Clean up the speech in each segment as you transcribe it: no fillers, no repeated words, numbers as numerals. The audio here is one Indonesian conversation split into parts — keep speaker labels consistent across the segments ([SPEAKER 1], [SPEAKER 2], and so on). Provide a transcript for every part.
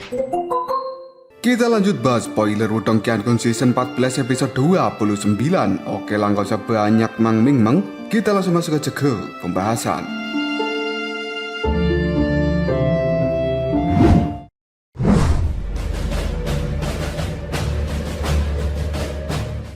[SPEAKER 1] Kita lanjut bahas spoiler Wudong Qiankun Season 14 episode 29. Oke lah, gak usah banyak mang. Kita langsung masuk aja ke pembahasan.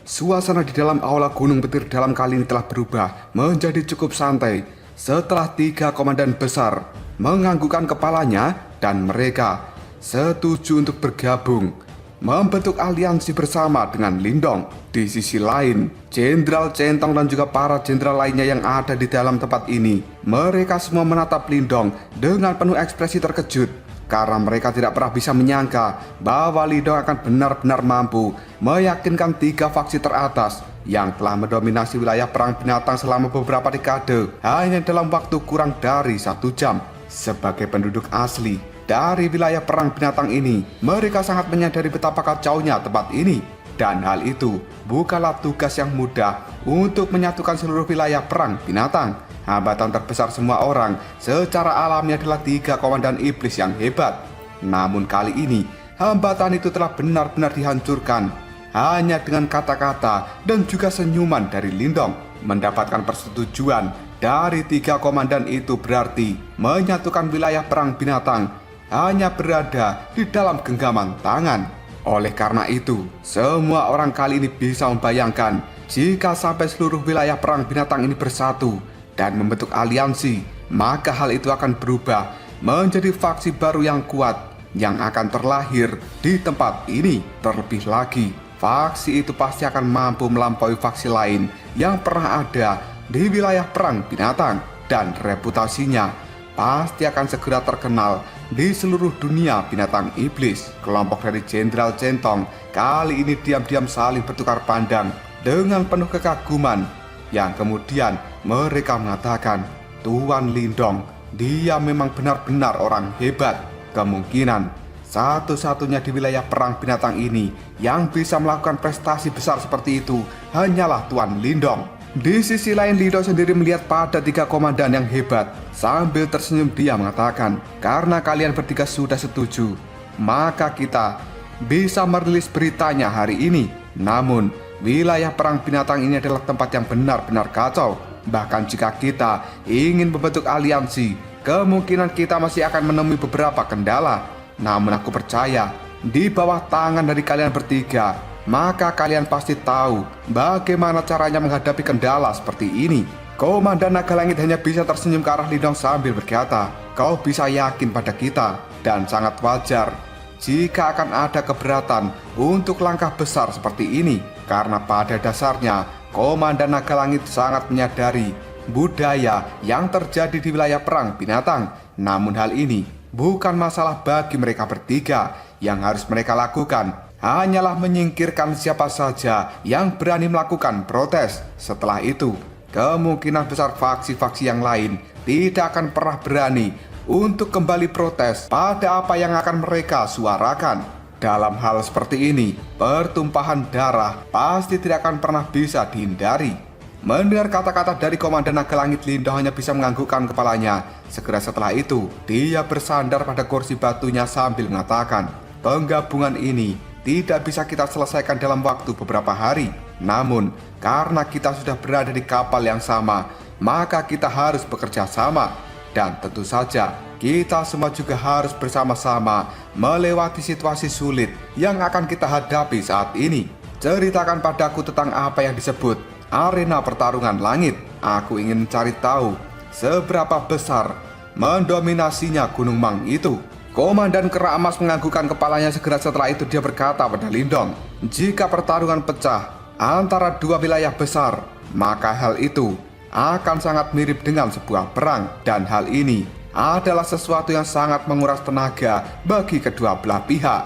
[SPEAKER 1] Suasana di dalam aula Gunung Petir dalam kali ini telah berubah menjadi cukup santai setelah 3 komandan besar menganggukkan kepalanya dan mereka setuju untuk bergabung membentuk aliansi bersama dengan Lindong. Di sisi lain, Jenderal Centong dan juga para jenderal lainnya yang ada di dalam tempat ini, mereka semua menatap Lindong dengan penuh ekspresi terkejut karena mereka tidak pernah bisa menyangka bahwa Lindong akan benar-benar mampu meyakinkan 3 faksi teratas yang telah mendominasi wilayah perang binatang selama beberapa dekade hanya dalam waktu kurang dari 1 jam. Sebagai penduduk asli dari wilayah perang binatang ini, mereka sangat menyadari betapa kacaunya tempat ini. Dan hal itu bukanlah tugas yang mudah untuk menyatukan seluruh wilayah perang binatang. Hambatan terbesar semua orang secara alami adalah 3 komandan iblis yang hebat. Namun kali ini, hambatan itu telah benar-benar dihancurkan hanya dengan kata-kata dan juga senyuman dari Lindong. Mendapatkan persetujuan dari 3 komandan itu berarti menyatukan wilayah perang binatang hanya berada di dalam genggaman tangan. Oleh karena itu, semua orang kali ini bisa membayangkan jika sampai seluruh wilayah perang binatang ini bersatu dan membentuk aliansi, maka hal itu akan berubah menjadi faksi baru yang kuat yang akan terlahir di tempat ini. Terlebih lagi, faksi itu pasti akan mampu melampaui faksi lain yang pernah ada di wilayah perang binatang, dan reputasinya pasti akan segera terkenal di seluruh dunia binatang iblis. Kelompok dari Jenderal Centong kali ini diam-diam saling bertukar pandang dengan penuh kekaguman, yang kemudian mereka mengatakan, Tuan Lindong, dia memang benar-benar orang hebat. Kemungkinan satu-satunya di wilayah perang binatang ini yang bisa melakukan prestasi besar seperti itu hanyalah Tuan Lindong. Di sisi lain, Lindong sendiri melihat pada 3 komandan yang hebat. Sambil tersenyum dia mengatakan, karena kalian bertiga sudah setuju, maka kita bisa merilis beritanya hari ini. Namun, wilayah perang binatang ini adalah tempat yang benar-benar kacau. Bahkan jika kita ingin membentuk aliansi, kemungkinan kita masih akan menemui beberapa kendala. Namun aku percaya, di bawah tangan dari kalian bertiga, maka kalian pasti tahu bagaimana caranya menghadapi kendala seperti ini. Komandan Naga Langit hanya bisa tersenyum ke arah Lindong sambil berkata, kau bisa yakin pada kita, dan sangat wajar jika akan ada keberatan untuk langkah besar seperti ini. Karena pada dasarnya, Komandan Naga Langit sangat menyadari budaya yang terjadi di wilayah perang binatang. Namun hal ini bukan masalah bagi mereka bertiga. Yang harus mereka lakukan hanyalah menyingkirkan siapa saja yang berani melakukan protes. Setelah itu, kemungkinan besar faksi-faksi yang lain tidak akan pernah berani untuk kembali protes pada apa yang akan mereka suarakan. Dalam hal seperti ini, pertumpahan darah pasti tidak akan pernah bisa dihindari. Mendengar kata-kata dari Komandan Naga Langit, Lindong hanya bisa menganggukkan kepalanya. Segera setelah itu, dia bersandar pada kursi batunya sambil mengatakan, penggabungan ini tidak bisa kita selesaikan dalam waktu beberapa hari. Namun, karena kita sudah berada di kapal yang sama, maka kita harus bekerja sama. Dan tentu saja, kita semua juga harus bersama-sama melewati situasi sulit yang akan kita hadapi saat ini. Ceritakan padaku tentang apa yang disebut arena pertarungan langit. Aku ingin mencari tahu seberapa besar mendominasinya Gunung Mang itu. Komandan Kera Emas menganggukkan kepalanya. Segera setelah itu dia berkata pada Lindong, jika pertarungan pecah antara 2 wilayah besar, maka hal itu akan sangat mirip dengan sebuah perang. Dan hal ini adalah sesuatu yang sangat menguras tenaga bagi kedua belah pihak.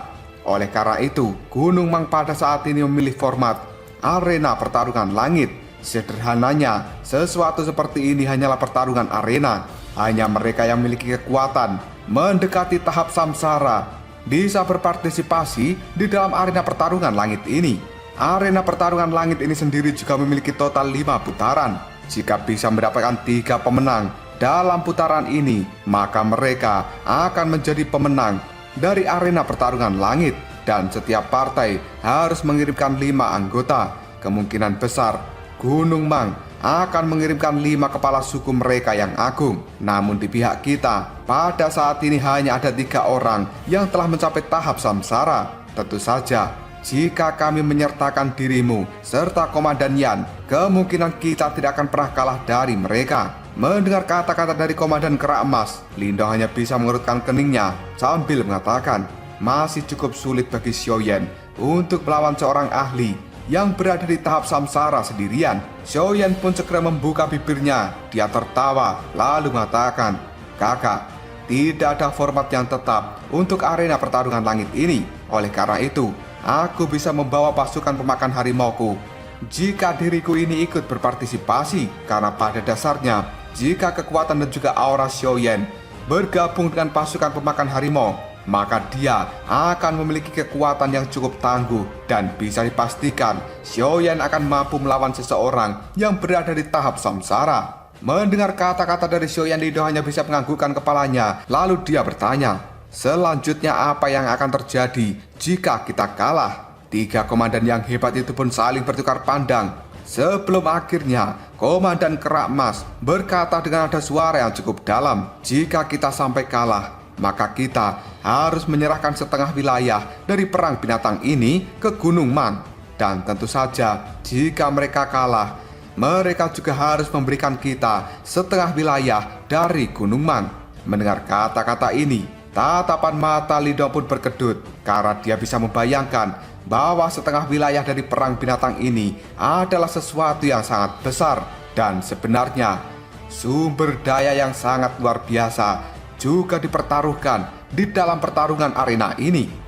[SPEAKER 1] Oleh karena itu, Gunung Mang pada saat ini memilih format arena pertarungan langit. Sederhananya, sesuatu seperti ini hanyalah pertarungan arena. Hanya mereka yang memiliki kekuatan mendekati tahap samsara bisa berpartisipasi di dalam arena pertarungan langit ini. Arena pertarungan langit ini sendiri juga memiliki total 5 putaran. Jika bisa mendapatkan 3 pemenang dalam putaran ini, maka mereka akan menjadi pemenang dari arena pertarungan langit, dan setiap partai harus mengirimkan 5 anggota. Kemungkinan besar Gunung Mang akan mengirimkan 5 kepala suku mereka yang agung. Namun di pihak kita, pada saat ini hanya ada 3 orang yang telah mencapai tahap samsara. Tentu saja, jika kami menyertakan dirimu serta Komandan Yan, kemungkinan kita tidak akan pernah kalah dari mereka. Mendengar kata-kata dari Komandan Kerak Emas, Lindong hanya bisa mengerutkan keningnya sambil mengatakan, masih cukup sulit bagi Xiaoyan untuk melawan seorang ahli yang berada di tahap samsara sendirian. Xiaoyan pun segera membuka bibirnya. Dia tertawa lalu mengatakan, kakak, tidak ada format yang tetap untuk arena pertarungan langit ini. Oleh karena itu, aku bisa membawa pasukan pemakan harimauku jika diriku ini ikut berpartisipasi. Karena pada dasarnya, jika kekuatan dan juga aura Xiaoyan bergabung dengan pasukan pemakan harimau, maka dia akan memiliki kekuatan yang cukup tangguh. Dan bisa dipastikan Xiaoyan akan mampu melawan seseorang yang berada di tahap samsara. Mendengar kata-kata dari Xiaoyan, Lindong hanya bisa menganggukkan kepalanya. Lalu dia bertanya, selanjutnya apa yang akan terjadi jika kita kalah? 3 komandan yang hebat itu pun saling bertukar pandang. Sebelum akhirnya Komandan Kerak Emas berkata dengan nada suara yang cukup dalam, jika kita sampai kalah, maka kita harus menyerahkan setengah wilayah dari perang binatang ini ke Gunung Mang. Dan tentu saja, jika mereka kalah, mereka juga harus memberikan kita setengah wilayah dari Gunung Mang. Mendengar kata-kata ini, tatapan mata Lindong pun berkedut karena dia bisa membayangkan bahwa setengah wilayah dari perang binatang ini adalah sesuatu yang sangat besar. Dan sebenarnya, sumber daya yang sangat luar biasa juga dipertaruhkan di dalam pertarungan arena ini.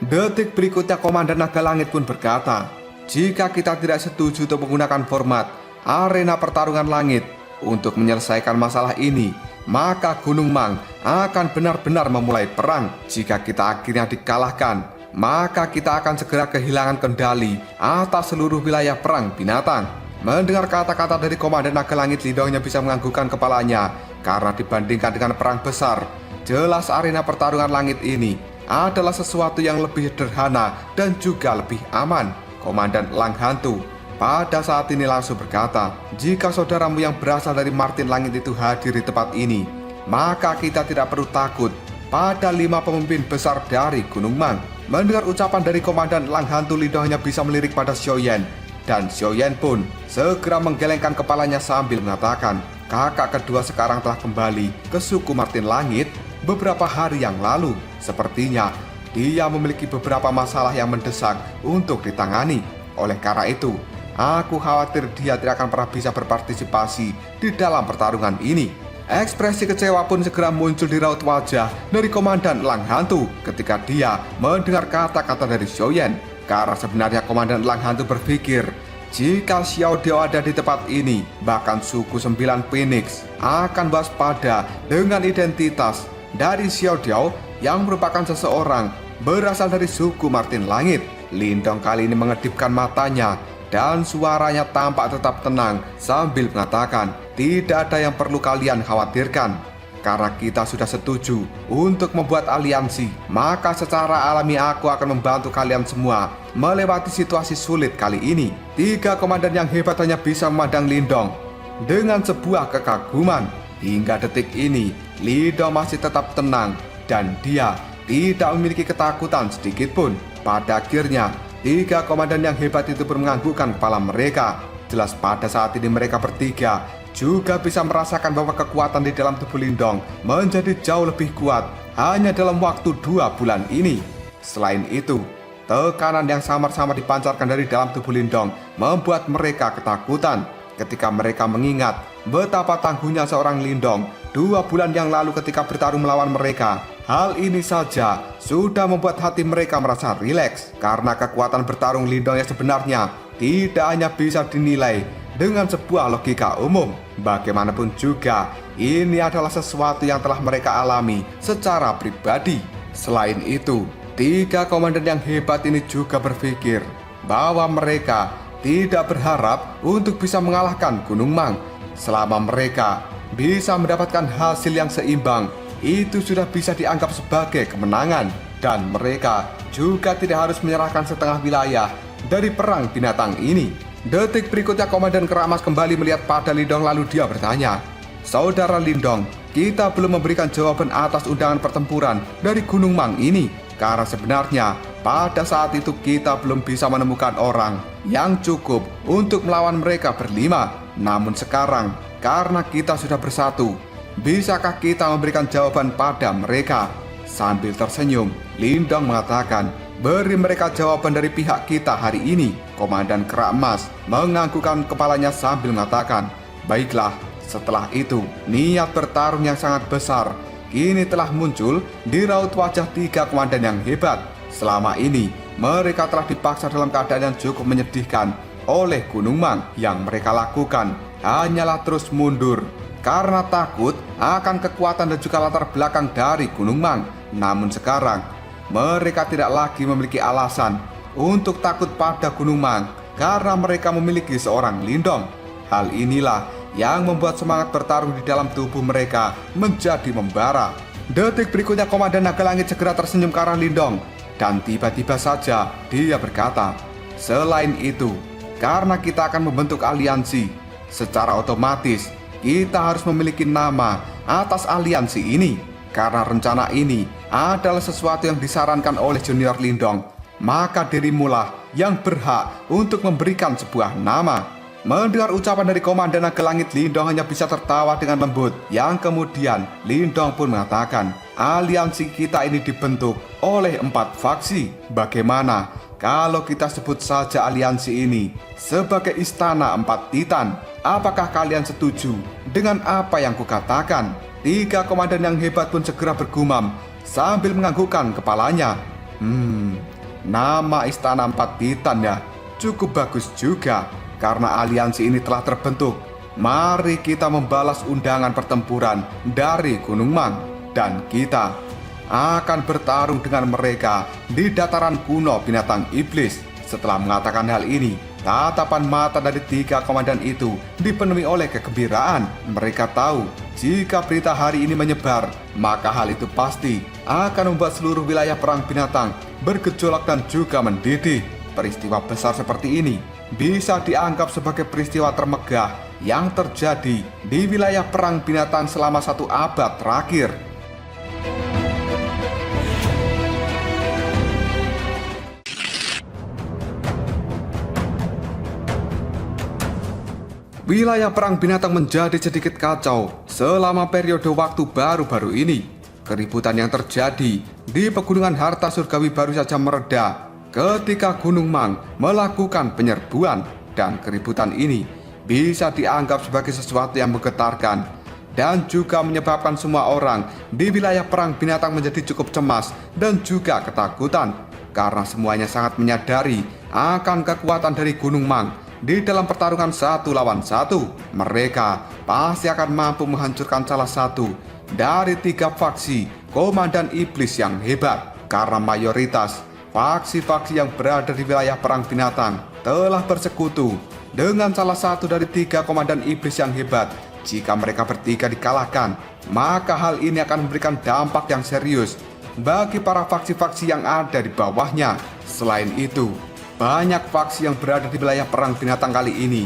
[SPEAKER 1] Detik berikutnya Komandan Naga Langit pun berkata, jika kita tidak setuju untuk menggunakan format arena pertarungan langit untuk menyelesaikan masalah ini, maka Gunung Mang akan benar-benar memulai perang. Jika kita akhirnya dikalahkan, maka kita akan segera kehilangan kendali atas seluruh wilayah perang binatang. Mendengar kata-kata dari Komandan Naga Langit, Lindong hanya bisa menganggukkan kepalanya karena dibandingkan dengan perang besar, jelas arena pertarungan langit ini adalah sesuatu yang lebih sederhana dan juga lebih aman. Komandan Lang Hantu pada saat ini langsung berkata, jika saudaramu yang berasal dari Martin Langit itu hadir di tempat ini, maka kita tidak perlu takut pada 5 pemimpin besar dari Gunung Mang. Mendengar ucapan dari Komandan Lang Hantu, Lindong hanya bisa melirik pada Xiaoyan. Dan Xiaoyan pun segera menggelengkan kepalanya sambil mengatakan, kakak kedua sekarang telah kembali ke suku Martin Langit beberapa hari yang lalu. Sepertinya dia memiliki beberapa masalah yang mendesak untuk ditangani. Oleh karena itu, aku khawatir dia tidak akan pernah bisa berpartisipasi di dalam pertarungan ini. Ekspresi kecewa pun segera muncul di raut wajah dari Komandan Lang Hantu ketika dia mendengar kata-kata dari Xiaoyan. Karena sebenarnya Komandan Lang Hantu berpikir, jika Xiao Diao ada di tempat ini, bahkan suku 9 Phoenix akan waspada dengan identitas dari Xiao Diao yang merupakan seseorang berasal dari suku Martin Langit. Lindong kali ini mengedipkan matanya dan suaranya tampak tetap tenang sambil mengatakan, tidak ada yang perlu kalian khawatirkan. Karena kita sudah setuju untuk membuat aliansi, maka secara alami aku akan membantu kalian semua melewati situasi sulit kali ini. 3 komandan yang hebat hanya bisa memandang Lindong dengan sebuah kekaguman. Hingga detik ini, Lindong masih tetap tenang dan dia tidak memiliki ketakutan sedikit pun. Pada akhirnya, 3 komandan yang hebat itu pun menganggukkan kepala mereka. Jelas pada saat ini mereka bertiga juga bisa merasakan bahwa kekuatan di dalam tubuh Lindong menjadi jauh lebih kuat hanya dalam waktu 2 bulan ini. Selain itu, tekanan yang samar-samar dipancarkan dari dalam tubuh Lindong membuat mereka ketakutan ketika mereka mengingat betapa tangguhnya seorang Lindong 2 bulan yang lalu ketika bertarung melawan mereka. Hal ini saja sudah membuat hati mereka merasa rileks karena kekuatan bertarung Lindong yang sebenarnya tidak hanya bisa dinilai dengan sebuah logika umum. Bagaimanapun juga, ini adalah sesuatu yang telah mereka alami secara pribadi. Selain itu, 3 komandan yang hebat ini juga berpikir bahwa mereka tidak berharap untuk bisa mengalahkan Gunung Mang. Selama mereka bisa mendapatkan hasil yang seimbang, itu sudah bisa dianggap sebagai kemenangan. Dan mereka juga tidak harus menyerahkan setengah wilayah dari perang binatang ini. Detik berikutnya Komandan Kera Emas kembali melihat pada Lindong lalu dia bertanya, "Saudara Lindong, kita belum memberikan jawaban atas undangan pertempuran dari Gunung Mang ini. Karena sebenarnya pada saat itu kita belum bisa menemukan orang yang cukup untuk melawan mereka berlima. Namun sekarang, karena kita sudah bersatu, bisakah kita memberikan jawaban pada mereka?" Sambil tersenyum, Lindong mengatakan, "Beri mereka jawaban dari pihak kita hari ini." Komandan Kera Emas menganggukkan kepalanya sambil mengatakan, "Baiklah." Setelah itu, niat bertarung yang sangat besar kini telah muncul di raut wajah 3 komandan yang hebat. Selama ini, mereka telah dipaksa dalam keadaan yang cukup menyedihkan oleh Gunung Mang. Yang mereka lakukan hanyalah terus mundur karena takut akan kekuatan dan juga latar belakang dari Gunung Mang. Namun sekarang, mereka tidak lagi memiliki alasan untuk takut pada Gunung Mang karena mereka memiliki seorang Lindong. Hal inilah yang membuat semangat bertarung di dalam tubuh mereka menjadi membara. Detik berikutnya Komandan Naga Langit segera tersenyum ke arah Lindong. Dan tiba-tiba saja dia berkata, "Selain itu, karena kita akan membentuk aliansi, secara otomatis kita harus memiliki nama atas aliansi ini. Karena rencana ini adalah sesuatu yang disarankan oleh Junior Lindong, maka dirimulah yang berhak untuk memberikan sebuah nama." Mendengar ucapan dari Komandan Naga Langit, Lindong hanya bisa tertawa dengan lembut. Yang kemudian Lindong pun mengatakan, "Aliansi kita ini dibentuk oleh 4 faksi. Bagaimana kalau kita sebut saja aliansi ini sebagai Istana 4 Titan? Apakah kalian setuju dengan apa yang kukatakan?" 3 komandan yang hebat pun segera bergumam sambil menganggukkan kepalanya. Nama Istana 4 Titan ya, cukup bagus juga. Karena aliansi ini telah terbentuk, mari kita membalas undangan pertempuran dari Gunung Mang. Dan kita akan bertarung dengan mereka di dataran kuno binatang iblis. Setelah mengatakan hal ini, tatapan mata dari 3 komandan itu dipenuhi oleh kegembiraan. Mereka tahu jika berita hari ini menyebar, maka hal itu pasti akan membuat seluruh wilayah perang binatang bergejolak dan juga mendidih. Peristiwa besar seperti ini bisa dianggap sebagai peristiwa termegah yang terjadi di wilayah perang binatang selama 1 abad terakhir. Wilayah perang binatang menjadi sedikit kacau selama periode waktu baru-baru ini. Keributan yang terjadi di pegunungan harta surgawi baru saja mereda ketika Gunung Mang melakukan penyerbuan. Dan keributan ini bisa dianggap sebagai sesuatu yang menggetarkan dan juga menyebabkan semua orang di wilayah perang binatang menjadi cukup cemas dan juga ketakutan. Karena semuanya sangat menyadari akan kekuatan dari Gunung Mang di dalam pertarungan 1 lawan 1. Mereka pasti akan mampu menghancurkan salah satu dari 3 faksi komandan iblis yang hebat. Karena mayoritas faksi-faksi yang berada di wilayah perang binatang telah bersekutu dengan salah satu dari 3 komandan iblis yang hebat. Jika mereka bertiga dikalahkan, maka hal ini akan memberikan dampak yang serius bagi para faksi-faksi yang ada di bawahnya. Selain itu, banyak faksi yang berada di wilayah perang binatang kali ini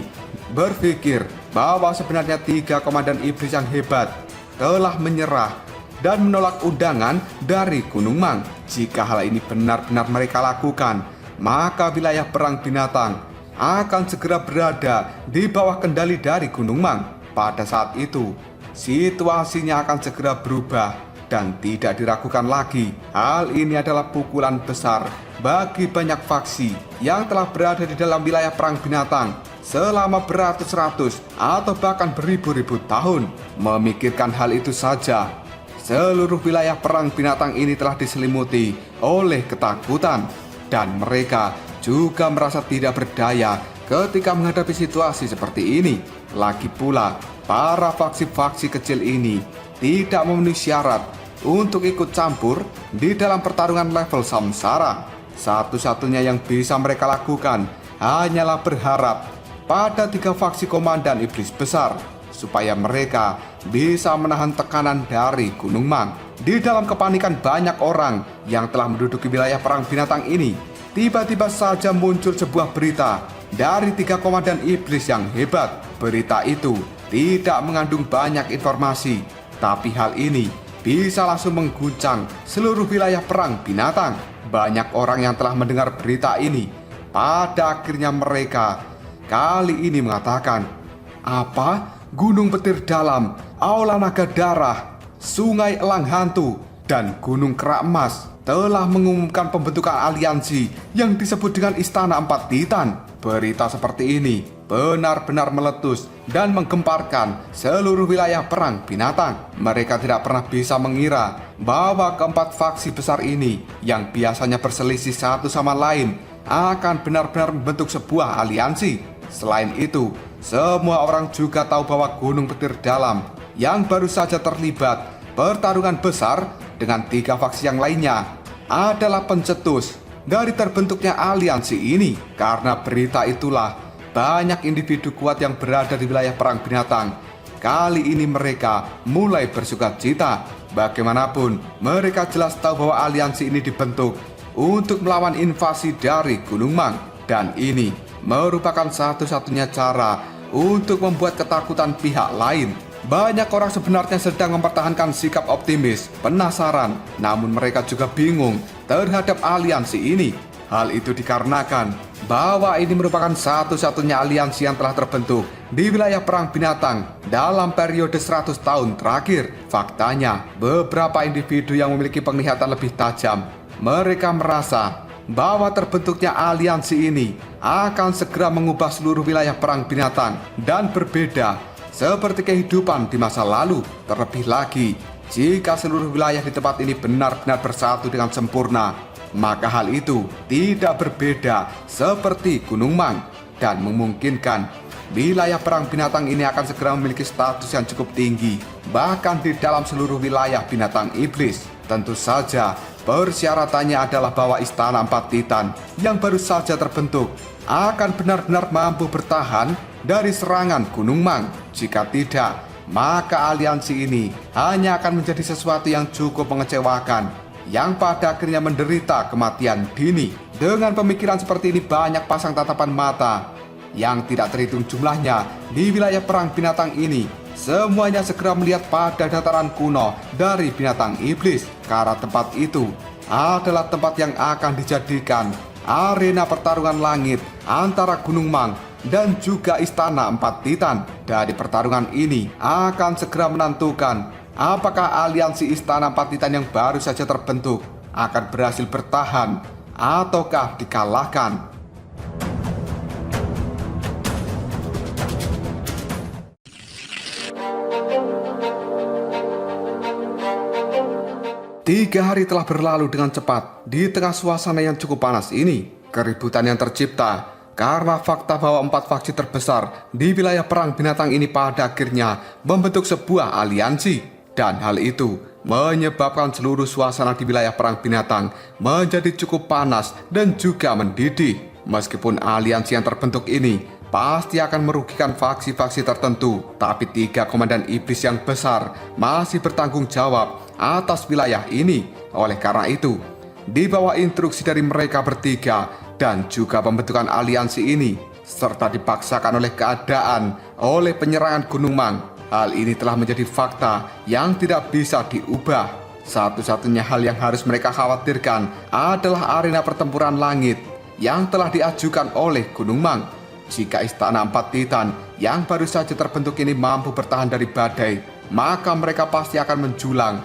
[SPEAKER 1] berpikir bahwa sebenarnya 3 komandan iblis yang hebat telah menyerah dan menolak undangan dari Gunung Mang. Jika hal ini benar-benar mereka lakukan, maka wilayah perang binatang akan segera berada di bawah kendali dari Gunung Mang. Pada saat itu, situasinya akan segera berubah dan tidak diragukan lagi. Hal ini adalah pukulan besar bagi banyak faksi yang telah berada di dalam wilayah perang binatang selama beratus-ratus atau bahkan beribu-ribu tahun. Memikirkan hal itu saja, seluruh wilayah perang binatang ini telah diselimuti oleh ketakutan. Dan mereka juga merasa tidak berdaya ketika menghadapi situasi seperti ini. Lagi pula, para faksi-faksi kecil ini tidak memenuhi syarat untuk ikut campur di dalam pertarungan level samsara. Satu-satunya yang bisa mereka lakukan hanyalah berharap pada 3 faksi komandan iblis besar supaya mereka bisa menahan tekanan dari Gunung Mang. Di dalam kepanikan banyak orang yang telah menduduki wilayah perang binatang ini, tiba-tiba saja muncul sebuah berita dari 3 komandan iblis yang hebat. Berita itu tidak mengandung banyak informasi, tapi hal ini bisa langsung mengguncang seluruh wilayah perang binatang. Banyak orang yang telah mendengar berita ini, pada akhirnya mereka kali ini mengatakan, apa? Gunung Petir Dalam, Aula Naga Darah, Sungai Elang Hantu, dan Gunung Kerak Emas telah mengumumkan pembentukan aliansi yang disebut dengan Istana Empat Titan. Berita seperti ini benar-benar meletus dan menggemparkan seluruh wilayah perang binatang. Mereka tidak pernah bisa mengira bahwa keempat faksi besar ini yang biasanya berselisih satu sama lain akan benar-benar membentuk sebuah aliansi. Selain itu, semua orang juga tahu bahwa Gunung Petir Dalam yang baru saja terlibat pertarungan besar dengan 3 faksi yang lainnya adalah pencetus dari terbentuknya aliansi ini. Karena berita itulah banyak individu kuat yang berada di wilayah perang binatang kali ini mereka mulai bersukacita. Bagaimanapun, mereka jelas tahu bahwa aliansi ini dibentuk untuk melawan invasi dari Gunung Mang, dan ini merupakan satu-satunya cara untuk membuat ketakutan pihak lain. Banyak orang sebenarnya sedang mempertahankan sikap optimis, penasaran, namun mereka juga bingung terhadap aliansi ini. Hal itu dikarenakan bahwa ini merupakan satu-satunya aliansi yang telah terbentuk di wilayah perang binatang dalam periode 100 tahun terakhir. Faktanya, beberapa individu yang memiliki penglihatan lebih tajam, mereka merasa bahwa terbentuknya aliansi ini akan segera mengubah seluruh wilayah perang binatang dan berbeda seperti kehidupan di masa lalu. Terlebih lagi, jika seluruh wilayah di tempat ini benar-benar bersatu dengan sempurna, maka hal itu tidak berbeda seperti Gunung Mang dan memungkinkan wilayah perang binatang ini akan segera memiliki status yang cukup tinggi, bahkan di dalam seluruh wilayah binatang iblis. Tentu saja, persyaratannya adalah bahwa Istana Empat Titan yang baru saja terbentuk akan benar-benar mampu bertahan dari serangan Gunung Mang. Jika tidak, maka aliansi ini hanya akan menjadi sesuatu yang cukup mengecewakan, yang pada akhirnya menderita kematian dini. Dengan pemikiran seperti ini, banyak pasang tatapan mata yang tidak terhitung jumlahnya di wilayah perang binatang ini. Semuanya segera melihat pada dataran kuno dari binatang iblis, karena tempat itu adalah tempat yang akan dijadikan arena pertarungan langit antara Gunung Mang dan juga Istana Empat Titan. Dari pertarungan ini akan segera menentukan apakah aliansi Istana Empat Titan yang baru saja terbentuk akan berhasil bertahan ataukah dikalahkan. Tiga hari telah berlalu dengan cepat. Di tengah suasana yang cukup panas ini, keributan yang tercipta karena fakta bahwa 4 faksi terbesar di wilayah perang binatang ini pada akhirnya membentuk sebuah aliansi. Dan hal itu menyebabkan seluruh suasana di wilayah perang binatang menjadi cukup panas dan juga mendidih. Meskipun aliansi yang terbentuk ini pasti akan merugikan faksi-faksi tertentu, tapi 3 komandan iblis yang besar masih bertanggung jawab atas wilayah ini. Oleh karena itu, di bawah instruksi dari mereka bertiga dan juga pembentukan aliansi ini, serta dipaksakan oleh keadaan oleh penyerangan Gunung Mang, hal ini telah menjadi fakta yang tidak bisa diubah. Satu-satunya hal yang harus mereka khawatirkan adalah arena pertempuran langit yang telah diajukan oleh Gunung Mang. Jika Istana Empat Titan yang baru saja terbentuk ini mampu bertahan dari badai, maka mereka pasti akan menjulang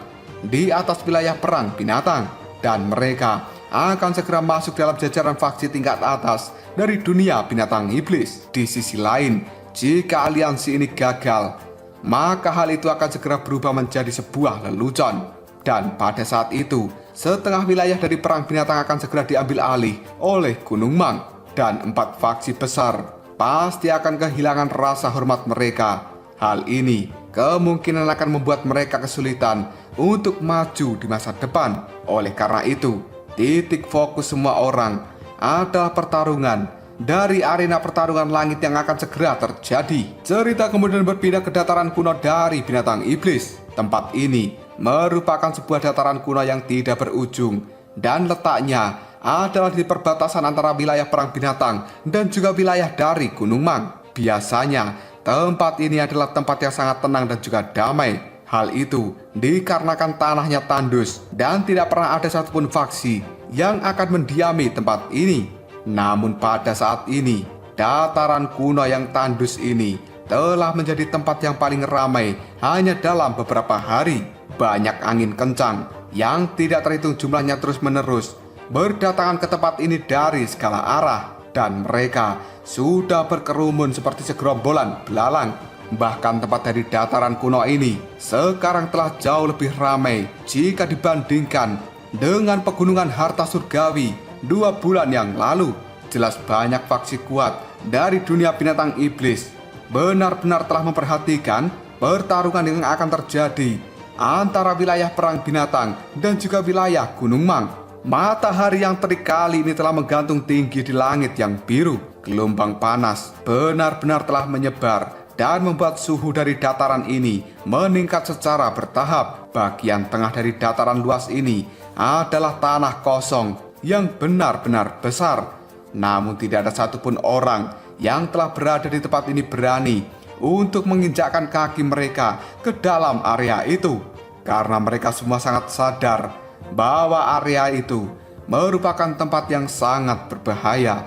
[SPEAKER 1] di atas wilayah perang binatang, dan mereka akan segera masuk dalam jajaran faksi tingkat atas dari dunia binatang iblis. Di sisi lain, jika aliansi ini gagal, maka hal itu akan segera berubah menjadi sebuah lelucon. Dan pada saat itu, setengah wilayah dari perang binatang akan segera diambil alih oleh Gunung Mang, dan 4 faksi besar pasti akan kehilangan rasa hormat mereka. Hal ini kemungkinan akan membuat mereka kesulitan untuk maju di masa depan. Oleh karena itu, titik fokus semua orang adalah pertarungan dari arena pertarungan langit yang akan segera terjadi. Cerita kemudian berpindah ke dataran kuno dari binatang iblis. Tempat ini merupakan sebuah dataran kuno yang tidak berujung dan letaknya adalah di perbatasan antara wilayah perang binatang dan juga wilayah dari Gunung Mang. Biasanya tempat ini adalah tempat yang sangat tenang dan juga damai. Hal itu dikarenakan tanahnya tandus dan tidak pernah ada satupun faksi yang akan mendiami tempat ini. Namun pada saat ini, dataran kuno yang tandus ini telah menjadi tempat yang paling ramai hanya dalam beberapa hari. Banyak angin kencang yang tidak terhitung jumlahnya terus-menerus berdatangan ke tempat ini dari segala arah. Dan mereka sudah berkerumun seperti segerombolan belalang. Bahkan tempat dari dataran kuno ini sekarang telah jauh lebih ramai jika dibandingkan dengan pegunungan harta surgawi 2 bulan yang lalu. Jelas banyak faksi kuat dari dunia binatang iblis benar-benar telah memperhatikan pertarungan yang akan terjadi antara wilayah perang binatang dan juga wilayah Gunung Mang. Matahari yang terik kali ini telah menggantung tinggi di langit yang biru. Gelombang panas benar-benar telah menyebar dan membuat suhu dari dataran ini meningkat secara bertahap. Bagian tengah dari dataran luas ini adalah tanah kosong yang benar-benar besar. Namun tidak ada satupun orang yang telah berada di tempat ini berani untuk menginjakkan kaki mereka ke dalam area itu. Karena mereka semua sangat sadar bahwa area itu merupakan tempat yang sangat berbahaya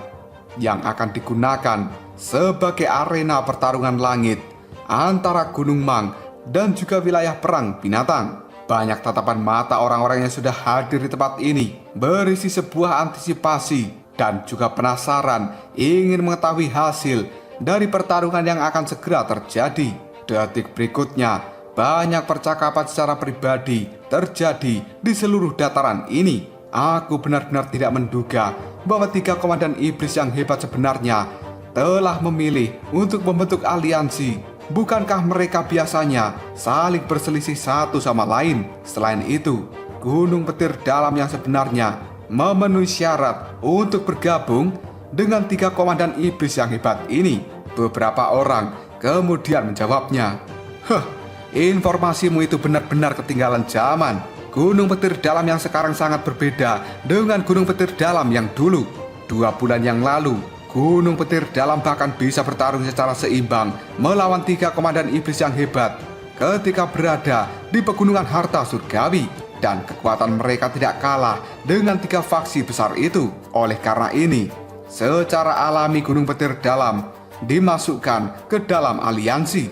[SPEAKER 1] yang akan digunakan sebagai arena pertarungan langit antara Gunung Mang dan juga wilayah perang binatang. Banyak tatapan mata orang-orang yang sudah hadir di tempat ini berisi sebuah antisipasi dan juga penasaran ingin mengetahui hasil dari pertarungan yang akan segera terjadi. Detik berikutnya, banyak percakapan secara pribadi terjadi di seluruh dataran ini. Aku benar-benar tidak menduga bahwa 3 komandan iblis yang hebat sebenarnya telah memilih untuk membentuk aliansi. Bukankah mereka biasanya saling berselisih satu sama lain? Selain itu, Gunung Petir Dalam yang sebenarnya memenuhi syarat untuk bergabung dengan 3 komandan iblis yang hebat ini. Beberapa orang kemudian menjawabnya, informasimu itu benar-benar ketinggalan zaman. Gunung Petir Dalam yang sekarang sangat berbeda dengan Gunung Petir Dalam yang dulu. 2 bulan yang lalu, Gunung Petir Dalam bahkan bisa bertarung secara seimbang melawan 3 komandan iblis yang hebat ketika berada di pegunungan harta surgawi. Dan kekuatan mereka tidak kalah dengan 3 faksi besar itu. Oleh karena ini, secara alami Gunung Petir Dalam dimasukkan ke dalam aliansi.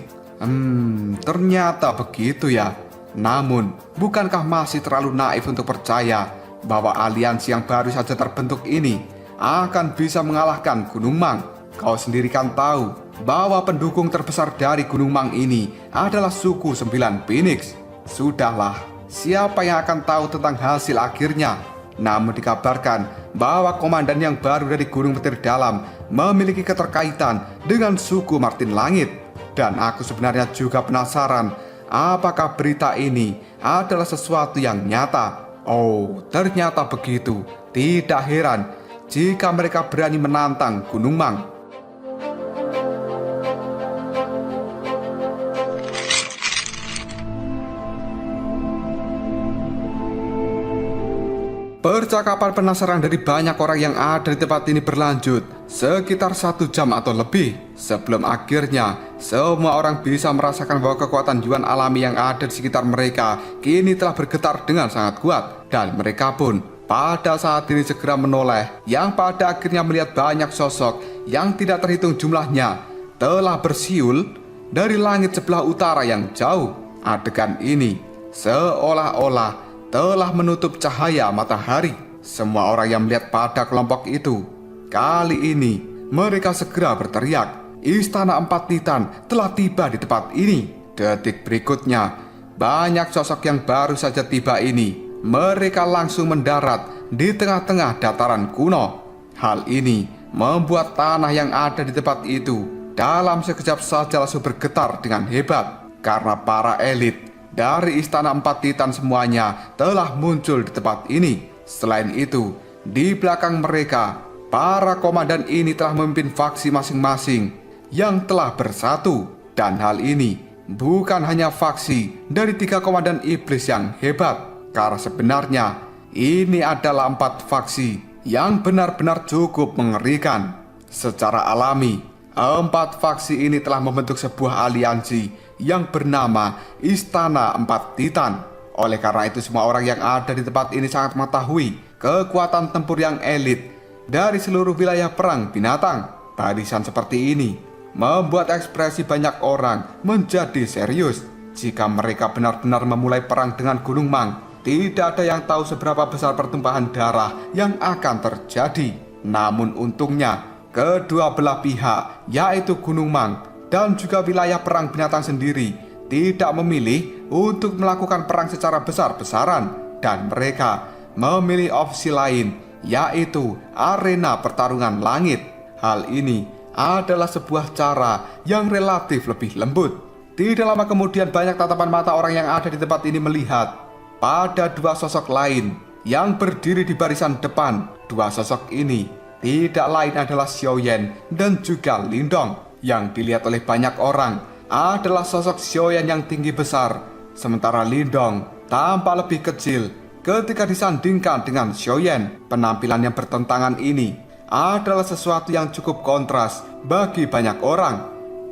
[SPEAKER 1] Ternyata begitu ya. Namun, bukankah masih terlalu naif untuk percaya bahwa aliansi yang baru saja terbentuk ini akan bisa mengalahkan Gunung Mang? Kau sendiri kan tahu bahwa pendukung terbesar dari Gunung Mang ini adalah suku 9 Phoenix. Sudahlah, siapa yang akan tahu tentang hasil akhirnya? Namun dikabarkan bahwa komandan yang baru dari Gunung Petir Dalam memiliki keterkaitan dengan suku Martin Langit. Dan aku sebenarnya juga penasaran apakah berita ini adalah sesuatu yang nyata. Oh, ternyata begitu. Tidak heran jika mereka berani menantang Gunung Mang. Percakapan penasaran dari banyak orang yang ada di tempat ini berlanjut sekitar 1 jam atau lebih, sebelum akhirnya semua orang bisa merasakan bahwa kekuatan Yuan alami yang ada di sekitar mereka kini telah bergetar dengan sangat kuat. Dan mereka pun pada saat ini segera menoleh, yang pada akhirnya melihat banyak sosok yang tidak terhitung jumlahnya telah bersiul dari langit sebelah utara yang jauh. Adegan ini seolah-olah telah menutup cahaya matahari. Semua orang yang melihat pada kelompok itu, kali ini mereka segera berteriak, Istana 4 Titan telah tiba di tempat ini. Detik berikutnya, banyak sosok yang baru saja tiba ini, mereka langsung mendarat di tengah-tengah dataran kuno. Hal ini membuat tanah yang ada di tempat itu dalam sekejap saja langsung bergetar dengan hebat, karena para elit dari Istana 4 Titan semuanya telah muncul di tempat ini. Selain itu, di belakang mereka para komandan ini telah memimpin faksi masing-masing yang telah bersatu. Dan hal ini bukan hanya faksi dari 3 komandan iblis yang hebat, karena sebenarnya ini adalah 4 faksi yang benar-benar cukup mengerikan. Secara alami, 4 faksi ini telah membentuk sebuah aliansi yang bernama Istana 4 Titan. Oleh karena itu, semua orang yang ada di tempat ini sangat mengetahui kekuatan tempur yang elit dari seluruh wilayah perang binatang. Barisan seperti ini membuat ekspresi banyak orang menjadi serius. Jika mereka benar-benar memulai perang dengan Gunung Mang, tidak ada yang tahu seberapa besar pertumpahan darah yang akan terjadi. Namun untungnya, kedua belah pihak, yaitu Gunung Mang dan juga wilayah perang binatang sendiri, tidak memilih untuk melakukan perang secara besar-besaran, dan mereka memilih opsi lain, yaitu arena pertarungan langit. Hal ini adalah sebuah cara yang relatif lebih lembut. Tidak lama kemudian, banyak tatapan mata orang yang ada di tempat ini melihat pada 2 sosok lain yang berdiri di barisan depan. 2 sosok ini tidak lain adalah Xiaoyan dan juga Lindong. Yang dilihat oleh banyak orang adalah sosok Xiaoyan yang tinggi besar, sementara Lindong tampak lebih kecil ketika disandingkan dengan Xiaoyan. Penampilan yang bertentangan ini adalah sesuatu yang cukup kontras bagi banyak orang,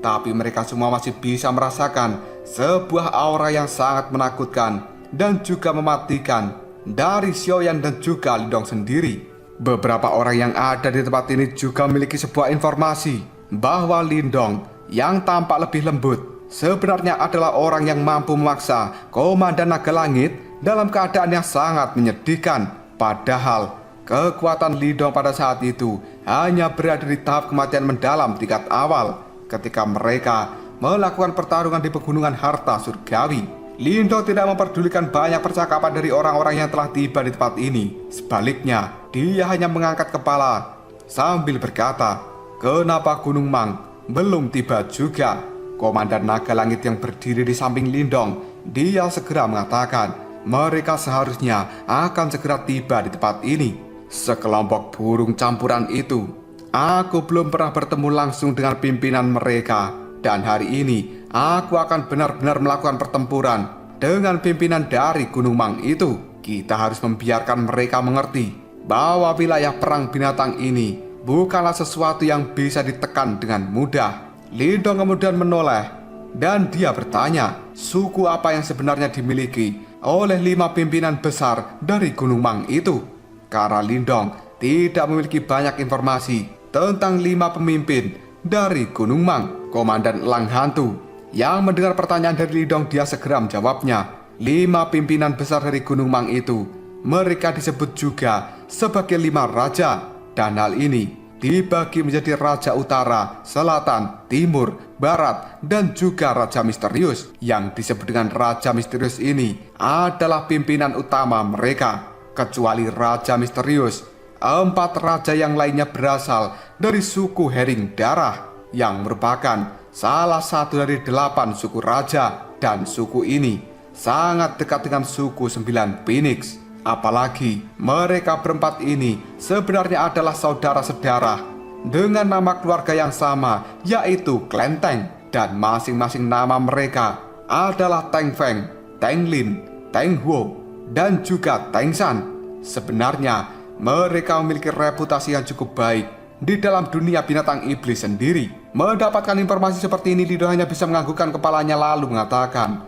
[SPEAKER 1] tapi mereka semua masih bisa merasakan sebuah aura yang sangat menakutkan dan juga mematikan dari Xiaoyan dan juga Lindong sendiri. Beberapa orang yang ada di tempat ini juga memiliki sebuah informasi bahwa Lindong yang tampak lebih lembut sebenarnya adalah orang yang mampu memaksa Komandan Naga Langit dalam keadaan yang sangat menyedihkan. Padahal kekuatan Lindong pada saat itu hanya berada di tahap kematian mendalam tingkat awal ketika mereka melakukan pertarungan di pegunungan harta surgawi. Lindong tidak memperdulikan banyak percakapan dari orang-orang yang telah tiba di tempat ini. Sebaliknya, dia hanya mengangkat kepala sambil berkata, "Kenapa Gunung Mang belum tiba juga?" Komandan Naga Langit yang berdiri di samping Lindong, dia segera mengatakan, mereka seharusnya akan segera tiba di tempat ini. Sekelompok burung campuran itu, aku belum pernah bertemu langsung dengan pimpinan mereka, dan hari ini aku akan benar-benar melakukan pertempuran dengan pimpinan dari Gunung Mang itu. Kita harus membiarkan mereka mengerti bahwa wilayah perang binatang ini bukanlah sesuatu yang bisa ditekan dengan mudah. Lindong kemudian menoleh dan dia bertanya, suku apa yang sebenarnya dimiliki oleh 5 pimpinan besar dari Gunung Mang itu? Karena Lindong tidak memiliki banyak informasi tentang 5 pemimpin dari Gunung Mang. Komandan Elang Hantu yang mendengar pertanyaan dari Lindong, dia segera menjawabnya. 5 pimpinan besar dari Gunung Mang itu, mereka disebut juga sebagai 5 raja, dan hal ini dibagi menjadi Raja Utara, Selatan, Timur, Barat, dan juga Raja Misterius. Yang disebut dengan Raja Misterius ini adalah pimpinan utama mereka. Kecuali Raja Misterius, 4 raja yang lainnya berasal dari suku Hering Darah, yang merupakan salah satu dari 8 suku raja, dan suku ini sangat dekat dengan suku 9 Phoenix. Apalagi mereka berempat ini sebenarnya adalah saudara-saudara dengan nama keluarga yang sama, yaitu Clan Tang, dan masing-masing nama mereka adalah Tang Feng, Tang Lin, Tang Huo, dan juga Tang Shan. Sebenarnya mereka memiliki reputasi yang cukup baik di dalam dunia binatang iblis sendiri. Mendapatkan informasi seperti ini, Lindong hanya bisa menganggukkan kepalanya lalu mengatakan,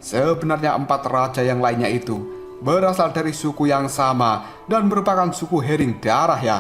[SPEAKER 1] sebenarnya 4 raja yang lainnya itu berasal dari suku yang sama dan merupakan suku Hering Darah ya.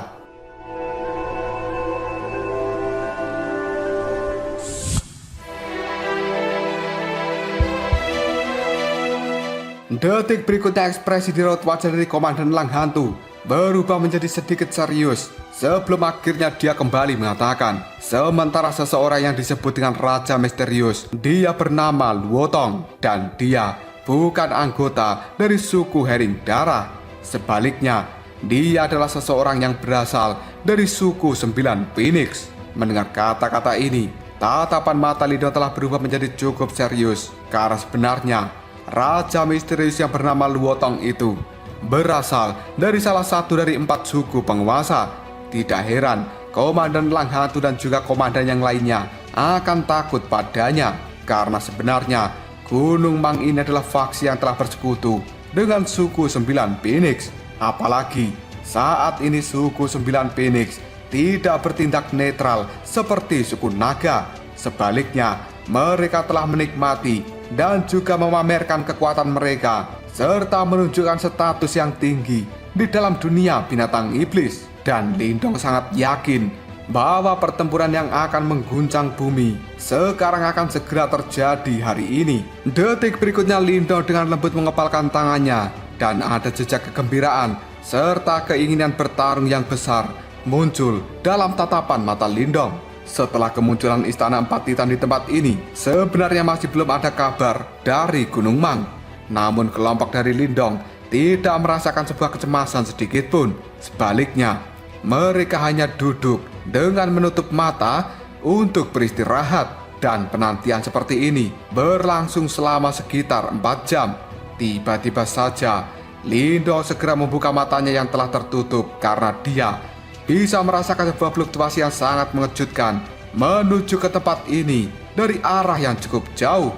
[SPEAKER 1] Detik berikutnya ekspresi di raut wajah dari Komandan Elang Hantu berubah menjadi sedikit serius sebelum akhirnya dia kembali mengatakan, sementara seseorang yang disebut dengan Raja Misterius, dia bernama Luotong dan dia bukan anggota dari suku Hering Darah. Sebaliknya, dia adalah seseorang yang berasal dari suku 9 Phoenix. Mendengar kata-kata ini, tatapan mata Lindong telah berubah menjadi cukup serius, karena sebenarnya Raja Misterius yang bernama Luotong itu berasal dari salah satu dari 4 suku penguasa. Tidak heran, Komandan Elang Hantu dan juga komandan yang lainnya akan takut padanya, karena sebenarnya Gunung Mang ini adalah faksi yang telah bersekutu dengan suku 9 Phoenix. Apalagi saat ini suku 9 Phoenix tidak bertindak netral seperti suku naga. Sebaliknya, mereka telah menikmati dan juga memamerkan kekuatan mereka serta menunjukkan status yang tinggi di dalam dunia binatang iblis. Dan Lindong sangat yakin bahwa pertempuran yang akan mengguncang bumi sekarang akan segera terjadi hari ini. Detik berikutnya Lindong dengan lembut mengepalkan tangannya dan ada jejak kegembiraan serta keinginan bertarung yang besar muncul dalam tatapan mata Lindong. Setelah kemunculan Istana 4 Titan di tempat ini, sebenarnya masih belum ada kabar dari Gunung Mang. Namun kelompok dari Lindong tidak merasakan sebuah kecemasan sedikit pun. Sebaliknya, mereka hanya duduk dengan menutup mata untuk beristirahat. Dan penantian seperti ini berlangsung selama sekitar 4 jam. Tiba-tiba saja Lindong segera membuka matanya yang telah tertutup karena dia bisa merasakan sebuah fluktuasi yang sangat mengejutkan menuju ke tempat ini dari arah yang cukup jauh.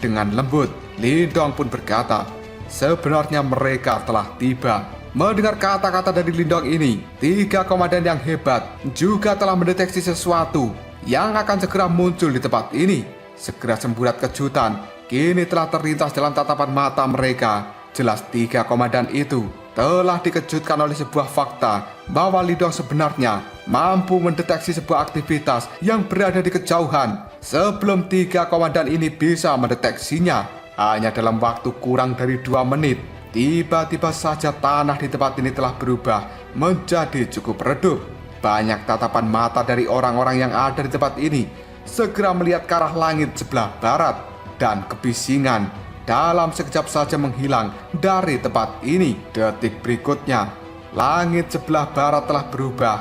[SPEAKER 1] Dengan lembut, Lindong pun berkata, sebenarnya mereka telah tiba. Mendengar kata-kata dari Lindong ini, 3 komandan yang hebat juga telah mendeteksi sesuatu yang akan segera muncul di tempat ini. Segera semburat kejutan kini telah terlintas dalam tatapan mata mereka. Jelas 3 komandan itu telah dikejutkan oleh sebuah fakta bahwa Lindong sebenarnya mampu mendeteksi sebuah aktivitas yang berada di kejauhan sebelum 3 komandan ini bisa mendeteksinya. Hanya dalam waktu kurang dari 2 menit, tiba-tiba saja tanah di tempat ini telah berubah menjadi cukup redup. Banyak tatapan mata dari orang-orang yang ada di tempat ini segera melihat ke arah langit sebelah barat, dan kebisingan dalam sekejap saja menghilang dari tempat ini. Detik berikutnya, langit sebelah barat telah berubah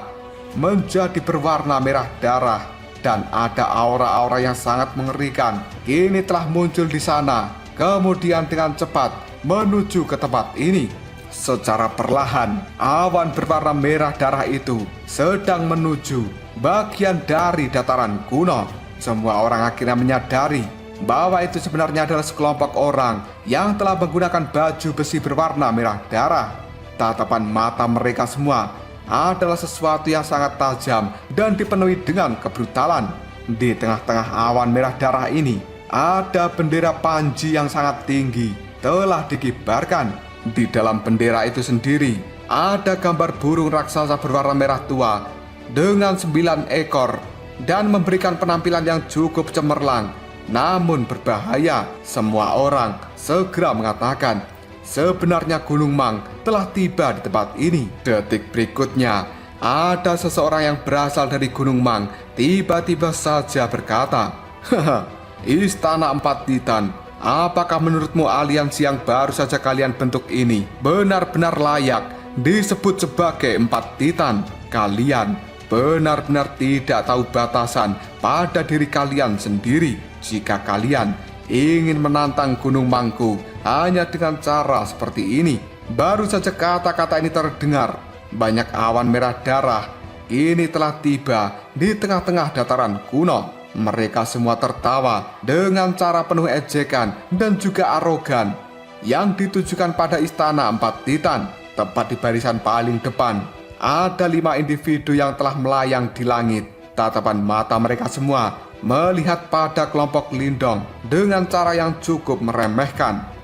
[SPEAKER 1] menjadi berwarna merah darah, dan ada aura-aura yang sangat mengerikan kini telah muncul di sana, kemudian dengan cepat menuju ke tempat ini. Secara perlahan, awan berwarna merah darah itu sedang menuju bagian dari dataran kuno. Semua orang akhirnya menyadari bahwa itu sebenarnya adalah sekelompok orang yang telah menggunakan baju besi berwarna merah darah. Tatapan mata mereka semua adalah sesuatu yang sangat tajam dan dipenuhi dengan kebrutalan. Di tengah-tengah awan merah darah ini, ada bendera Panji yang sangat tinggi telah dikibarkan. Di dalam bendera itu sendiri ada gambar burung raksasa berwarna merah tua dengan 9 ekor dan memberikan penampilan yang cukup cemerlang namun berbahaya. Semua orang segera mengatakan sebenarnya Gunung Mang telah tiba di tempat ini. Detik berikutnya, ada seseorang yang berasal dari Gunung Mang tiba-tiba saja berkata, "Haha, Istana 4 Titan, apakah menurutmu aliansi yang baru saja kalian bentuk ini benar-benar layak disebut sebagai 4 Titan? Kalian benar-benar tidak tahu batasan pada diri kalian sendiri. Jika kalian ingin menantang Gunung Mangku hanya dengan cara seperti ini." Baru saja kata-kata ini terdengar, banyak awan merah darah kini telah tiba di tengah-tengah dataran kuno. Mereka semua tertawa dengan cara penuh ejekan dan juga arogan yang ditujukan pada Istana 4 Titan. Tepat di barisan paling depan, ada 5 individu yang telah melayang di langit. Tatapan mata mereka semua melihat pada kelompok Lindong dengan cara yang cukup meremehkan.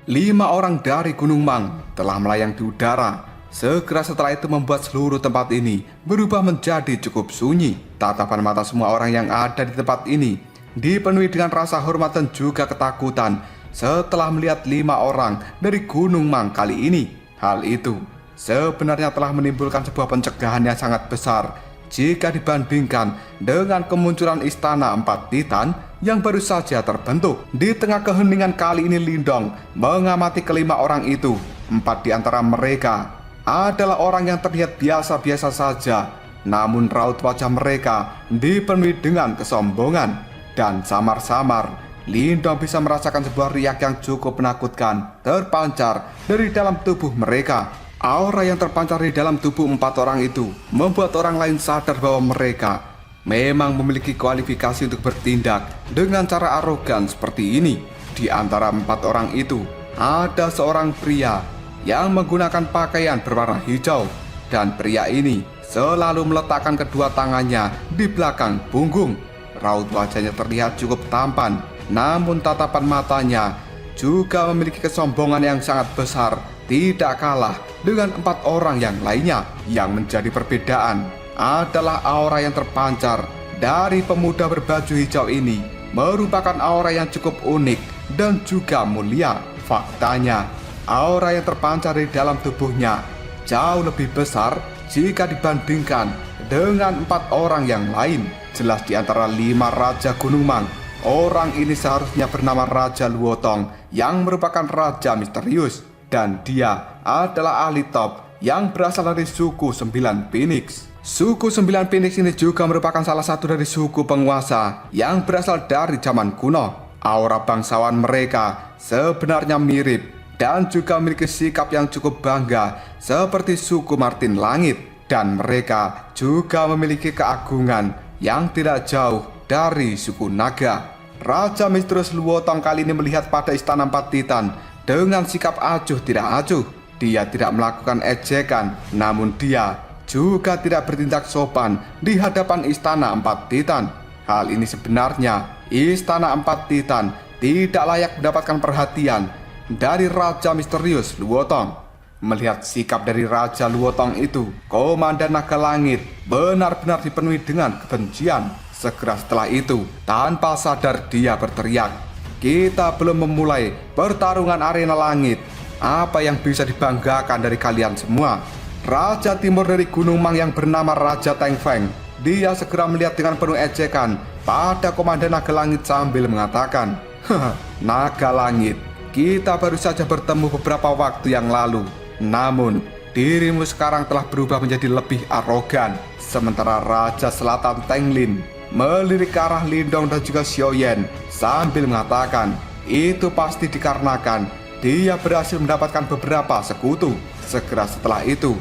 [SPEAKER 1] Lima orang dari Gunung Mang telah melayang di udara. Segera setelah itu membuat seluruh tempat ini berubah menjadi cukup sunyi. Tatapan mata semua orang yang ada di tempat ini dipenuhi dengan rasa hormat dan juga ketakutan setelah melihat 5 orang dari Gunung Mang kali ini. Hal itu sebenarnya telah menimbulkan sebuah pencegahan yang sangat besar jika dibandingkan dengan kemunculan Istana 4 Titan yang baru saja terbentuk. Di tengah keheningan kali ini Lindong mengamati kelima orang itu. 4 di antara mereka adalah orang yang terlihat biasa-biasa saja namun raut wajah mereka dipenuhi dengan kesombongan. Dan samar-samar, Lindong bisa merasakan sebuah riak yang cukup menakutkan terpancar dari dalam tubuh mereka. Aura yang terpancar di dalam tubuh 4 orang itu membuat orang lain sadar bahwa mereka memang memiliki kualifikasi untuk bertindak dengan cara arogan seperti ini. Di antara 4 orang itu, ada seorang pria yang menggunakan pakaian berwarna hijau. Dan pria ini selalu meletakkan kedua tangannya di belakang punggung. Raut wajahnya terlihat cukup tampan, namun tatapan matanya juga memiliki kesombongan yang sangat besar, tidak kalah dengan 4 orang yang lainnya. Yang menjadi perbedaan adalah aura yang terpancar dari pemuda berbaju hijau ini merupakan aura yang cukup unik dan juga mulia. Faktanya, aura yang terpancar di dalam tubuhnya jauh lebih besar jika dibandingkan dengan 4 orang yang lain. Jelas di antara 5 Raja Gunung Mang, orang ini seharusnya bernama Raja Luotong yang merupakan raja misterius. Dan dia adalah ahli top yang berasal dari suku 9 Phoenix. Suku 9 Phoenix ini juga merupakan salah satu dari suku penguasa yang berasal dari zaman kuno. Aura bangsawan mereka sebenarnya mirip dan juga memiliki sikap yang cukup bangga seperti suku Martin Langit. Dan mereka juga memiliki keagungan yang tidak jauh dari suku naga. Raja misterius Luotong kali ini melihat pada istana 4 Titan dengan sikap acuh tidak acuh. Dia tidak melakukan ejekan, namun dia juga tidak bertindak sopan di hadapan istana 4 Titan. Hal ini sebenarnya istana 4 Titan tidak layak mendapatkan perhatian dari Raja misterius Luotong. Melihat sikap dari Raja Luotong itu, Komandan Naga Langit benar-benar dipenuhi dengan kebencian. Segera setelah itu, tanpa sadar dia berteriak, "Kita belum memulai pertarungan arena langit. Apa yang bisa dibanggakan dari kalian semua?" Raja Timur dari Gunung Mang yang bernama Raja Teng Feng, dia segera melihat dengan penuh ejekan pada Komandan Naga Langit sambil mengatakan, "Haha, Naga Langit, kita baru saja bertemu beberapa waktu yang lalu. Namun, dirimu sekarang telah berubah menjadi lebih arogan." Sementara Raja Selatan Teng Lin melirik ke arah Lindong dan juga Xiaoyan sambil mengatakan, itu pasti dikarenakan dia berhasil mendapatkan beberapa sekutu. Segera setelah itu,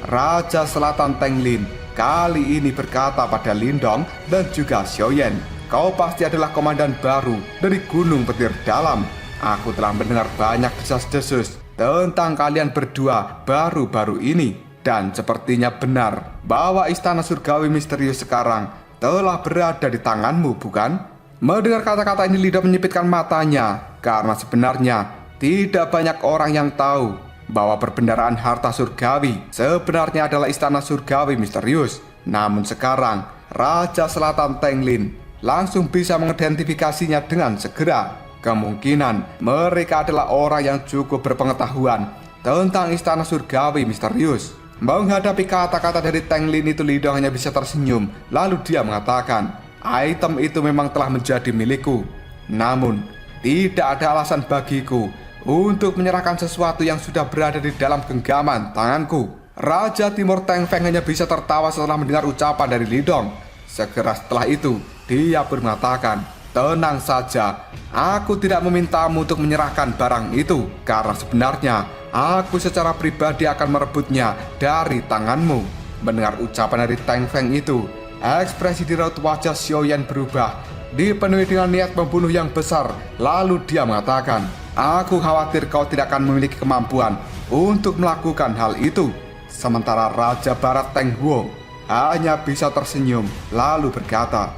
[SPEAKER 1] Raja Selatan Teng Lin kali ini berkata pada Lindong dan juga Xiaoyan, "Kau pasti adalah komandan baru dari Gunung Petir Dalam. Aku telah mendengar banyak desas-desus tentang kalian berdua baru-baru ini. Dan sepertinya benar bahwa istana surgawi misterius sekarang telah berada di tanganmu, bukan?" Mendengar kata-kata ini, Lindong menyipitkan matanya karena sebenarnya tidak banyak orang yang tahu bahwa perbendaharaan harta surgawi sebenarnya adalah istana surgawi misterius. Namun sekarang Raja Selatan Teng Lin langsung bisa mengidentifikasinya dengan segera. Kemungkinan mereka adalah orang yang cukup berpengetahuan tentang istana surgawi misterius. Menghadapi kata-kata dari Teng Lin itu, Lindong hanya bisa tersenyum. Lalu dia mengatakan, "Item itu memang telah menjadi milikku. Namun, tidak ada alasan bagiku untuk menyerahkan sesuatu yang sudah berada di dalam genggaman tanganku." Raja Timur Teng Feng hanya bisa tertawa setelah mendengar ucapan dari Lindong. Segera setelah itu, dia pun mengatakan, "Tenang saja, aku tidak memintamu untuk menyerahkan barang itu, karena sebenarnya aku secara pribadi akan merebutnya dari tanganmu." Mendengar ucapan dari Teng Feng itu, ekspresi di raut wajah Xiaoyan berubah, dipenuhi dengan niat membunuh yang besar. Lalu dia mengatakan, "Aku khawatir kau tidak akan memiliki kemampuan untuk melakukan hal itu." Sementara Raja Barat Teng Huo hanya bisa tersenyum lalu berkata,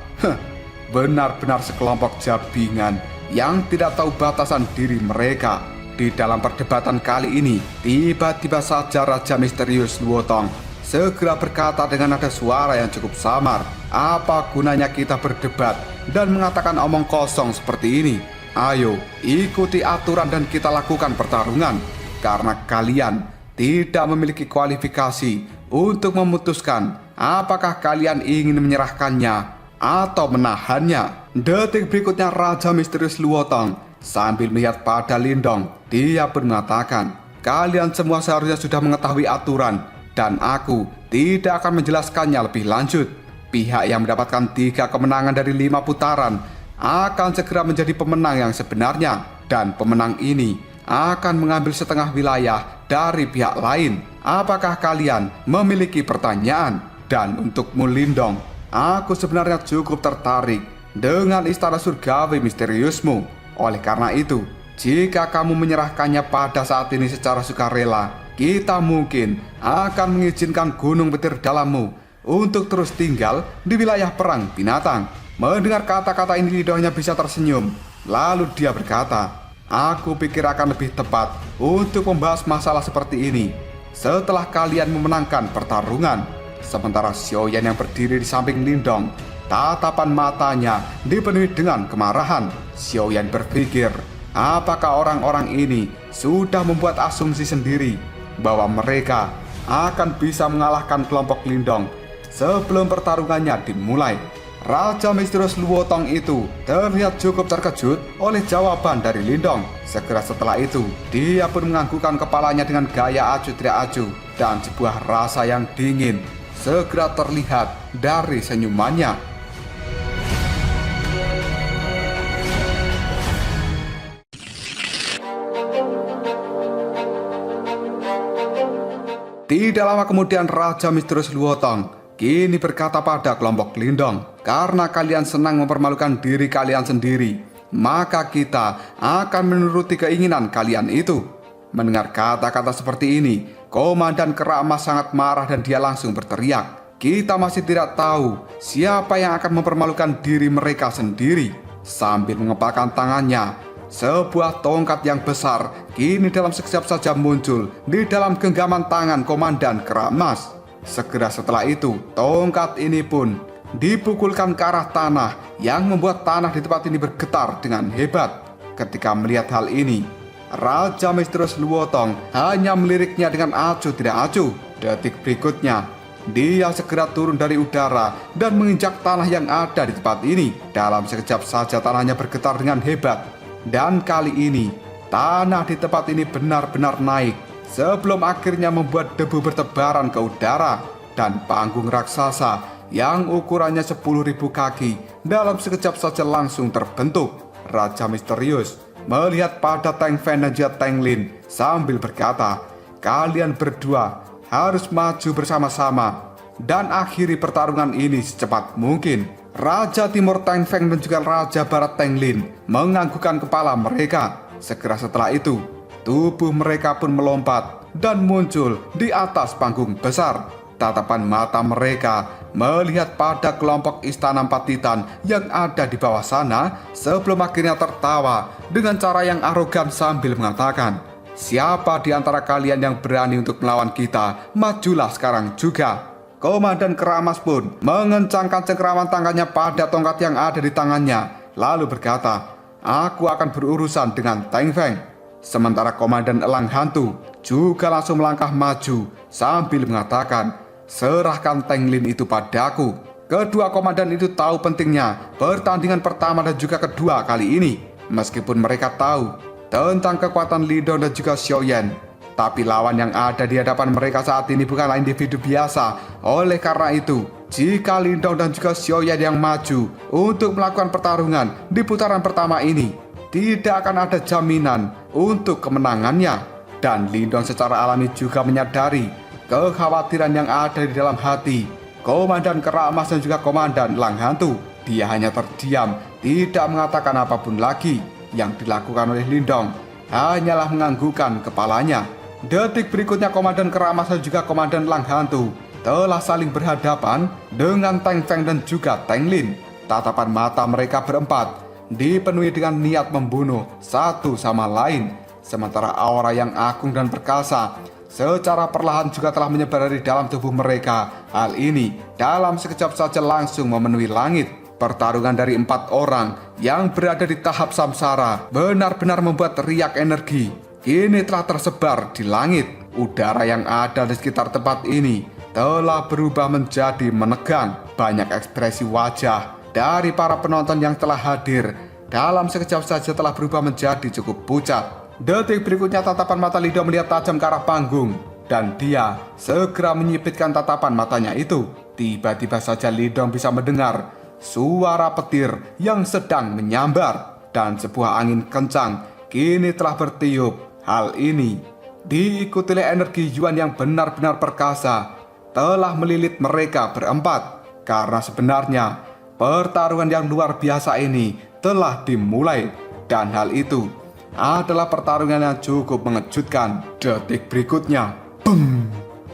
[SPEAKER 1] benar-benar sekelompok jabingan yang tidak tahu batasan diri mereka." Di dalam perdebatan kali ini, tiba-tiba saja Raja Misterius Luotong segera berkata dengan nada suara yang cukup samar, "Apa gunanya kita berdebat dan mengatakan omong kosong seperti ini? Ayo, ikuti aturan dan kita lakukan pertarungan. Karena kalian tidak memiliki kualifikasi untuk memutuskan apakah kalian ingin menyerahkannya atau menahannya." Detik berikutnya Raja Misterius Luotong sambil melihat pada Lindong, dia pun mengatakan, "Kalian semua seharusnya sudah mengetahui aturan dan aku tidak akan menjelaskannya lebih lanjut. Pihak yang mendapatkan 3 kemenangan dari 5 putaran akan segera menjadi pemenang yang sebenarnya, dan pemenang ini akan mengambil setengah wilayah dari pihak lain. Apakah kalian memiliki pertanyaan? Dan untukmu Lindong, aku sebenarnya cukup tertarik dengan istana surgawi misteriusmu. Oleh karena itu, jika kamu menyerahkannya pada saat ini secara sukarela, kita mungkin akan mengizinkan Gunung Petir Dalammu untuk terus tinggal di wilayah perang binatang. Mendengar kata-kata ini lidahnya bisa tersenyum. Lalu dia berkata, aku pikir akan lebih tepat untuk membahas masalah seperti ini setelah kalian memenangkan pertarungan. Sementara Xiaoyan yang berdiri di samping Lindong, tatapan matanya dipenuhi dengan kemarahan. Xiaoyan berpikir, apakah orang-orang ini sudah membuat asumsi sendiri bahwa mereka akan bisa mengalahkan kelompok Lindong sebelum pertarungannya dimulai. Raja misterius Luotong itu terlihat cukup terkejut oleh jawaban dari Lindong. Segera setelah itu, dia pun menganggukkan kepalanya dengan gaya acuh tidak acuh, dan sebuah rasa yang dingin segera terlihat dari senyumannya. Tidak lama kemudian Raja misterius Luotong kini berkata pada kelompok Lindong, karena kalian senang mempermalukan diri kalian sendiri, maka kita akan menuruti keinginan kalian itu. Mendengar kata-kata seperti ini, Komandan Kera Emas sangat marah dan dia langsung berteriak, kita masih tidak tahu siapa yang akan mempermalukan diri mereka sendiri. Sambil mengepalkan tangannya, sebuah tongkat yang besar kini dalam sekejap saja muncul di dalam genggaman tangan Komandan Kera Emas. Segera setelah itu, tongkat ini pun dipukulkan ke arah tanah yang membuat tanah di tempat ini bergetar dengan hebat. Ketika melihat hal ini, Raja misterius Luotong hanya meliriknya dengan acuh tidak acuh. Detik berikutnya, dia segera turun dari udara dan menginjak tanah yang ada di tempat ini. Dalam sekejap saja tanahnya bergetar dengan hebat. Dan kali ini, tanah di tempat ini benar-benar naik sebelum akhirnya membuat debu bertebaran ke udara. Dan panggung raksasa yang ukurannya 10.000 kaki dalam sekejap saja langsung terbentuk. Raja misterius melihat pada Tang Fan dan juga Tang Lin sambil berkata, kalian berdua harus maju bersama-sama dan akhiri pertarungan ini secepat mungkin. Raja Timur Tang Feng dan juga Raja Barat Tang Lin menganggukkan kepala mereka. Segera setelah itu, tubuh mereka pun melompat dan muncul di atas panggung besar. Tatapan mata mereka melihat pada kelompok istana 4 titan yang ada di bawah sana sebelum akhirnya tertawa dengan cara yang arogan sambil mengatakan, siapa di antara kalian yang berani untuk melawan kita? Majulah sekarang juga. Komandan Kera Emas pun mengencangkan cengkeraman tangannya pada tongkat yang ada di tangannya, lalu berkata, aku akan berurusan dengan Tang Feng. Sementara Komandan Elang Hantu juga langsung melangkah maju sambil mengatakan, serahkan Tang Lin itu padaku. Kedua komandan itu tahu pentingnya pertandingan pertama dan juga kedua kali ini. Meskipun mereka tahu tentang kekuatan Lindong dan juga Xiaoyan, tapi lawan yang ada di hadapan mereka saat ini bukanlah individu biasa. Oleh karena itu, jika Lindong dan juga Xiaoyan yang maju untuk melakukan pertarungan di putaran pertama ini, tidak akan ada jaminan untuk kemenangannya. Dan Lindong secara alami juga menyadari kekhawatiran yang ada di dalam hati Komandan Kera Emas dan juga Komandan Elang Hantu. Dia hanya terdiam, tidak mengatakan apapun lagi. Yang dilakukan oleh Lindong hanyalah menganggukkan kepalanya. Detik berikutnya Komandan Kera Emas dan juga Komandan Elang Hantu telah saling berhadapan dengan Tang Feng dan juga Tang Lin. Tatapan mata mereka berempat dipenuhi dengan niat membunuh satu sama lain. Sementara aura yang agung dan perkasa secara perlahan juga telah menyebar dari dalam tubuh mereka. Hal ini dalam sekejap saja langsung memenuhi langit. Pertarungan dari 4 orang yang berada di tahap samsara benar-benar membuat riak energi kini telah tersebar di langit. Udara yang ada di sekitar tempat ini telah berubah menjadi menegang. Banyak ekspresi wajah dari para penonton yang telah hadir dalam sekejap saja telah berubah menjadi cukup pucat. Detik berikutnya tatapan mata Lindong melihat tajam ke arah panggung. dan dia segera menyipitkan tatapan matanya itu. Tiba-tiba saja Lindong bisa mendengar suara petir yang sedang menyambar dan sebuah angin kencang kini telah bertiup. Hal ini diikuti oleh energi Yuan yang benar-benar perkasa telah melilit mereka berempat, karena sebenarnya pertarungan yang luar biasa ini telah dimulai, dan hal itu adalah pertarungan yang cukup mengejutkan. Detik berikutnya, bum,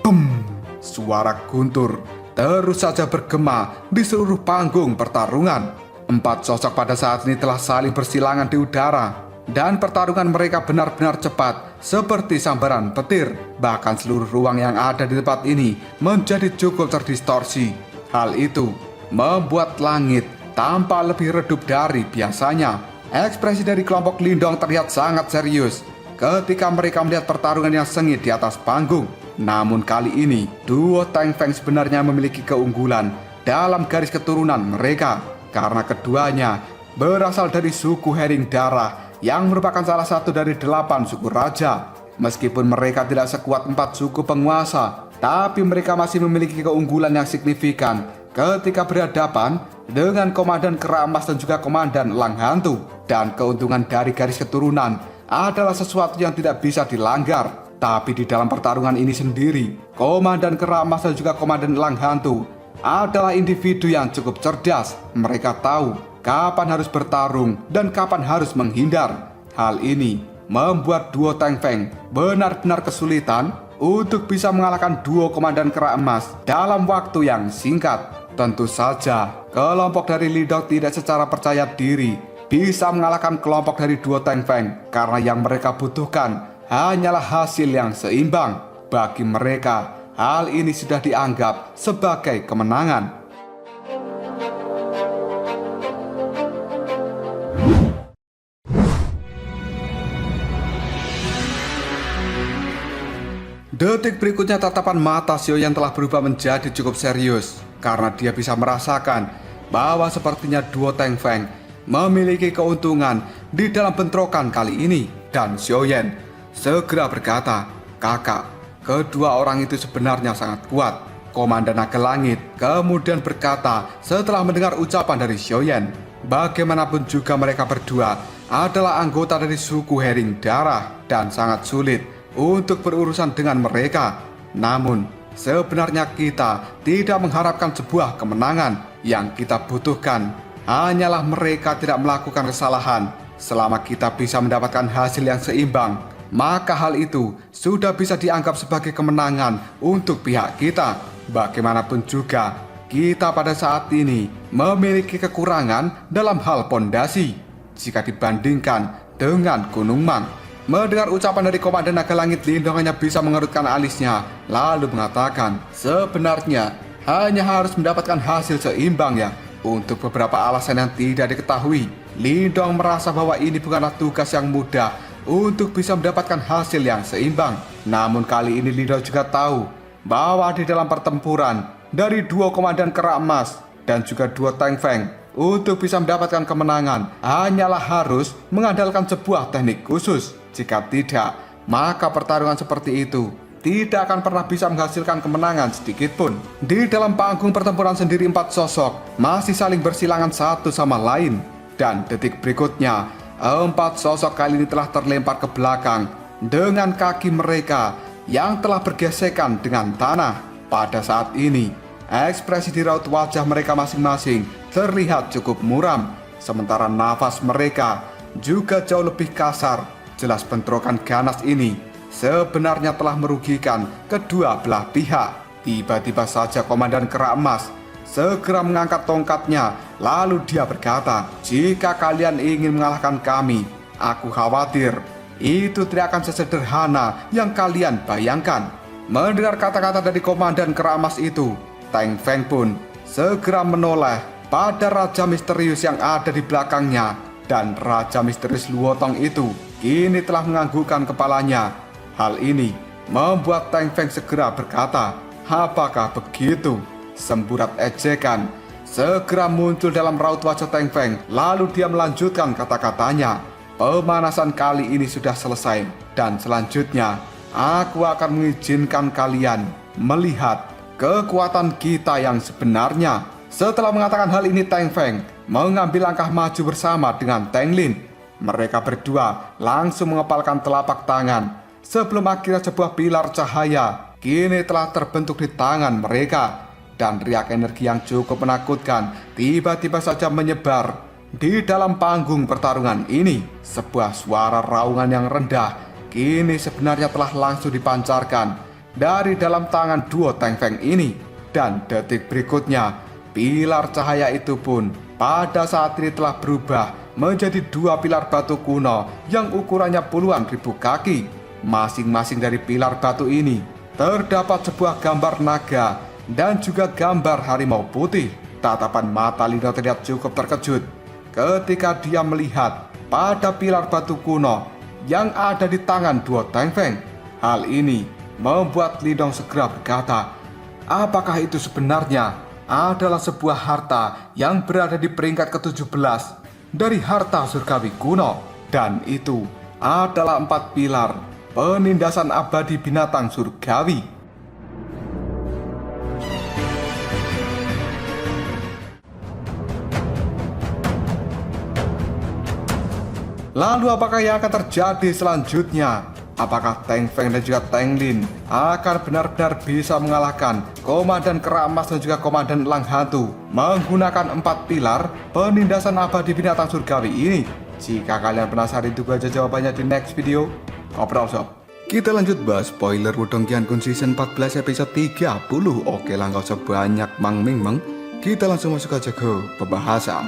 [SPEAKER 1] bum, suara guntur terus saja bergema di seluruh panggung pertarungan. Empat sosok pada saat ini telah saling bersilangan di udara, dan pertarungan mereka benar-benar cepat seperti sambaran petir. Bahkan seluruh ruang yang ada di tempat ini menjadi cukup terdistorsi. Hal itu membuat langit tampak lebih redup dari biasanya. Ekspresi dari kelompok Lindong terlihat sangat serius ketika mereka melihat pertarungan yang sengit di atas panggung. Namun kali ini duo Tang Feng sebenarnya memiliki keunggulan dalam garis keturunan mereka, karena keduanya berasal dari suku Hering Darah yang merupakan salah satu dari 8 suku raja. Meskipun mereka tidak sekuat 4 suku penguasa, tapi mereka masih memiliki keunggulan yang signifikan ketika berhadapan dengan Komandan Kera Emas dan juga Komandan Elang Hantu. Dan keuntungan dari garis keturunan adalah sesuatu yang tidak bisa dilanggar. Tapi di dalam pertarungan ini sendiri, Komandan Kera Emas dan juga Komandan Elang Hantu adalah individu yang cukup cerdas. Mereka tahu kapan harus bertarung dan kapan harus menghindar. Hal ini membuat duo Tang Feng benar-benar kesulitan untuk bisa mengalahkan duo Komandan Kera Emas dalam waktu yang singkat. Tentu saja kelompok dari Lindong tidak secara percaya diri bisa mengalahkan kelompok dari duo Tang Feng, karena yang mereka butuhkan hanyalah hasil yang seimbang. Bagi mereka, hal ini sudah dianggap sebagai kemenangan. Detik berikutnya tatapan mata Xiaoyan telah berubah menjadi cukup serius, karena dia bisa merasakan bahwa sepertinya duo Tang Feng memiliki keuntungan di dalam bentrokan kali ini. Dan Xiaoyan segera berkata, "Kakak, kedua orang itu sebenarnya sangat kuat." Komandan Naga Langit kemudian berkata setelah mendengar ucapan dari Xiaoyan, bagaimanapun juga mereka berdua adalah anggota dari suku Hering Darah dan sangat sulit untuk berurusan dengan mereka. Namun sebenarnya kita tidak mengharapkan sebuah kemenangan. Yang kita butuhkan hanyalah mereka tidak melakukan kesalahan. Selama kita bisa mendapatkan hasil yang seimbang, maka hal itu sudah bisa dianggap sebagai kemenangan untuk pihak kita. Bagaimanapun juga, kita pada saat ini memiliki kekurangan dalam hal pondasi jika dibandingkan dengan Gunung Mang. Mendengar ucapan dari Komandan Naga Langit, Lindong hanya bisa mengerutkan alisnya, lalu mengatakan, "Sebenarnya hanya harus mendapatkan hasil seimbang ya." Untuk beberapa alasan yang tidak diketahui, Lindong merasa bahwa ini bukanlah tugas yang mudah untuk bisa mendapatkan hasil yang seimbang. Namun kali ini Lindong juga tahu bahwa di dalam pertempuran dari duo Komandan Kera Emas dan juga duo Tang Feng, untuk bisa mendapatkan kemenangan hanyalah harus mengandalkan sebuah teknik khusus. Jika tidak, maka pertarungan seperti itu tidak akan pernah bisa menghasilkan kemenangan sedikit pun. Di dalam panggung pertempuran sendiri, 4 sosok masih saling bersilangan satu sama lain. Dan detik berikutnya, 4 sosok kali ini telah terlempar ke belakang dengan kaki mereka yang telah bergesekan dengan tanah. Pada saat ini, ekspresi di raut wajah mereka masing-masing terlihat cukup muram, sementara nafas mereka juga jauh lebih kasar. Jelas bentrokan ganas ini sebenarnya telah merugikan kedua belah pihak. Tiba-tiba saja Komandan Kera Emas segera mengangkat tongkatnya, lalu dia berkata, "Jika kalian ingin mengalahkan kami, aku khawatir itu tidak akan sesederhana yang kalian bayangkan." Mendengar kata-kata dari Komandan Kera Emas itu, Tang Feng pun segera menoleh pada Raja Misterius yang ada di belakangnya. Dan Raja Misterius Luotong itu kini telah menganggukkan kepalanya. Hal ini membuat Tang Feng segera berkata, "Apakah begitu?" Semburat ejekan segera muncul dalam raut wajah Tang Feng. Lalu dia melanjutkan kata-katanya, "Pemanasan kali ini sudah selesai. Dan selanjutnya aku akan mengizinkan kalian melihat kekuatan kita yang sebenarnya. Setelah mengatakan hal ini, Teng Feng mengambil langkah maju bersama dengan Teng Lin. Mereka berdua langsung mengepalkan telapak tangan. Sebelum akhirnya sebuah pilar cahaya kini telah terbentuk di tangan mereka. Dan riak energi yang cukup menakutkan tiba-tiba saja menyebar di dalam panggung pertarungan ini. Sebuah suara raungan yang rendah kini sebenarnya telah langsung dipancarkan dari dalam tangan duo Teng Feng ini. Dan detik berikutnya, pilar cahaya itu pun pada saat ini telah berubah menjadi dua pilar batu kuno yang ukurannya puluhan ribu kaki. Masing-masing dari pilar batu ini terdapat sebuah gambar naga dan juga gambar harimau putih. Tatapan mata Lino terlihat cukup terkejut ketika dia melihat pada pilar batu kuno yang ada di tangan duo Teng Feng. Hal ini membuat Lindong segera berkata, apakah itu sebenarnya adalah sebuah harta yang berada di peringkat ke-17 dari harta surgawi kuno. Dan itu adalah 4 pilar penindasan abadi binatang surgawi. Lalu apakah yang akan terjadi selanjutnya? Apakah Teng Feng dan juga Teng Lin akan benar-benar bisa mengalahkan Komandan Kera Emas dan juga Komandan Elang Hantu menggunakan 4 pilar penindasan abadi binatang surgawi ini? Jika kalian penasaran, tunggu aja jawabannya di next video. Ngobrol sob. Kita lanjut bahas spoiler Wudong Qiankun Season 14 episode 30. Oke lah, gak usah banyak mang-ming-meng. Kita langsung masuk aja ke pembahasan.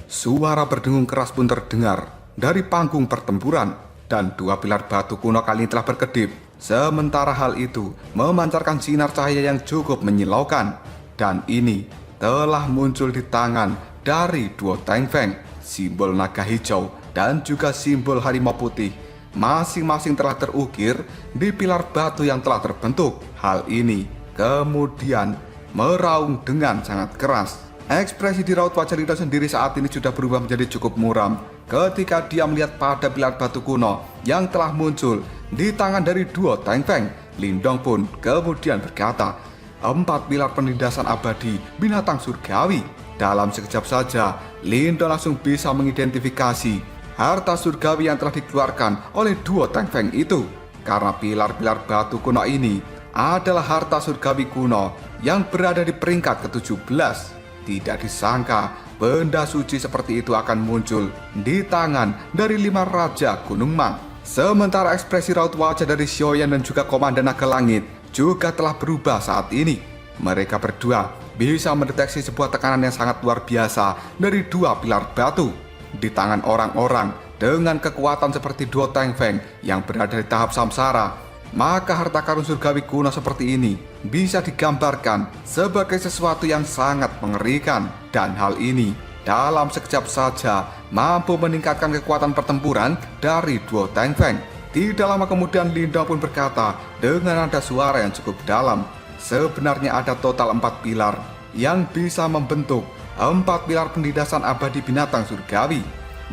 [SPEAKER 1] Suara berdengung keras pun terdengar dari panggung pertempuran dan 2 pilar batu kuno kali ini telah berkedip. Sementara hal itu memancarkan sinar cahaya yang cukup menyilaukan. Dan ini telah muncul di tangan dari duo Teng Feng, simbol naga hijau dan juga simbol harimau putih. Masing-masing telah terukir di pilar batu yang telah terbentuk. Hal ini kemudian meraung dengan sangat keras. Ekspresi di raut wajah Lindong sendiri saat ini sudah berubah menjadi cukup muram ketika dia melihat pada pilar batu kuno yang telah muncul di tangan dari duo Teng Feng. Lindong pun kemudian berkata, 4 pilar penindasan abadi binatang surgawi. Dalam sekejap saja, Lindong langsung bisa mengidentifikasi harta surgawi yang telah dikeluarkan oleh duo Teng Feng itu. Karena pilar-pilar batu kuno ini adalah harta surgawi kuno yang berada di peringkat ke-17. Tidak disangka benda suci seperti itu akan muncul di tangan dari 5 Raja Gunung Mang. Sementara ekspresi raut wajah dari Xiaoyan dan juga Komandan Naga Langit juga telah berubah saat ini. Mereka berdua bisa mendeteksi sebuah tekanan yang sangat luar biasa dari 2 pilar batu. Di tangan orang-orang dengan kekuatan seperti duo Teng Feng yang berada di tahap samsara, maka harta karun surgawi kuno seperti ini bisa digambarkan sebagai sesuatu yang sangat mengerikan. Dan hal ini dalam sekejap saja mampu meningkatkan kekuatan pertempuran dari duo Teng Feng. Tidak lama kemudian Lindong pun berkata dengan nada suara yang cukup dalam, sebenarnya ada total 4 pilar yang bisa membentuk 4 pilar penindasan abadi binatang surgawi.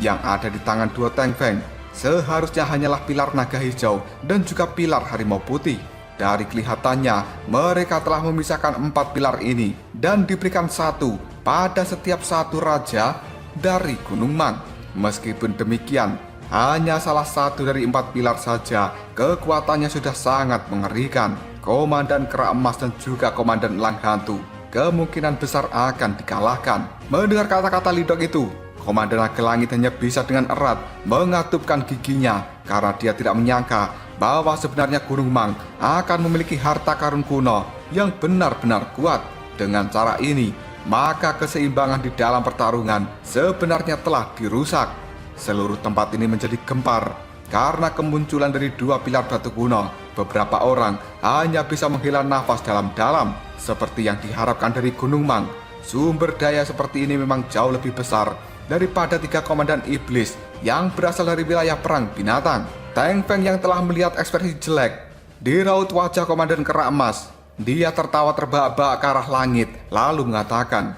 [SPEAKER 1] Yang ada di tangan duo Teng Feng seharusnya hanyalah pilar naga hijau dan juga pilar harimau putih. Dari kelihatannya mereka telah memisahkan 4 pilar ini dan diberikan satu pada setiap satu raja dari Gunung Mang. Meskipun demikian, hanya salah satu dari 4 pilar saja kekuatannya sudah sangat mengerikan. Komandan Kera Emas dan juga Komandan Elang Hantu kemungkinan besar akan dikalahkan. Mendengar kata-kata Lindong itu, Komandan Naga Langit hanya bisa dengan erat mengatupkan giginya karena dia tidak menyangka bahwa sebenarnya Gunung Mang akan memiliki harta karun kuno yang benar-benar kuat. Dengan cara ini, maka keseimbangan di dalam pertarungan sebenarnya telah dirusak. Seluruh tempat ini menjadi gempar karena kemunculan dari 2 pilar batu kuno. Beberapa orang hanya bisa menghela nafas dalam-dalam seperti yang diharapkan dari Gunung Mang. Sumber daya seperti ini memang jauh lebih besar daripada 3 komandan iblis yang berasal dari wilayah perang binatang. Teng Feng yang telah melihat ekspresi jelek di raut wajah Komandan Kera Emas Dia tertawa terbahak-bahak ke arah langit, lalu mengatakan,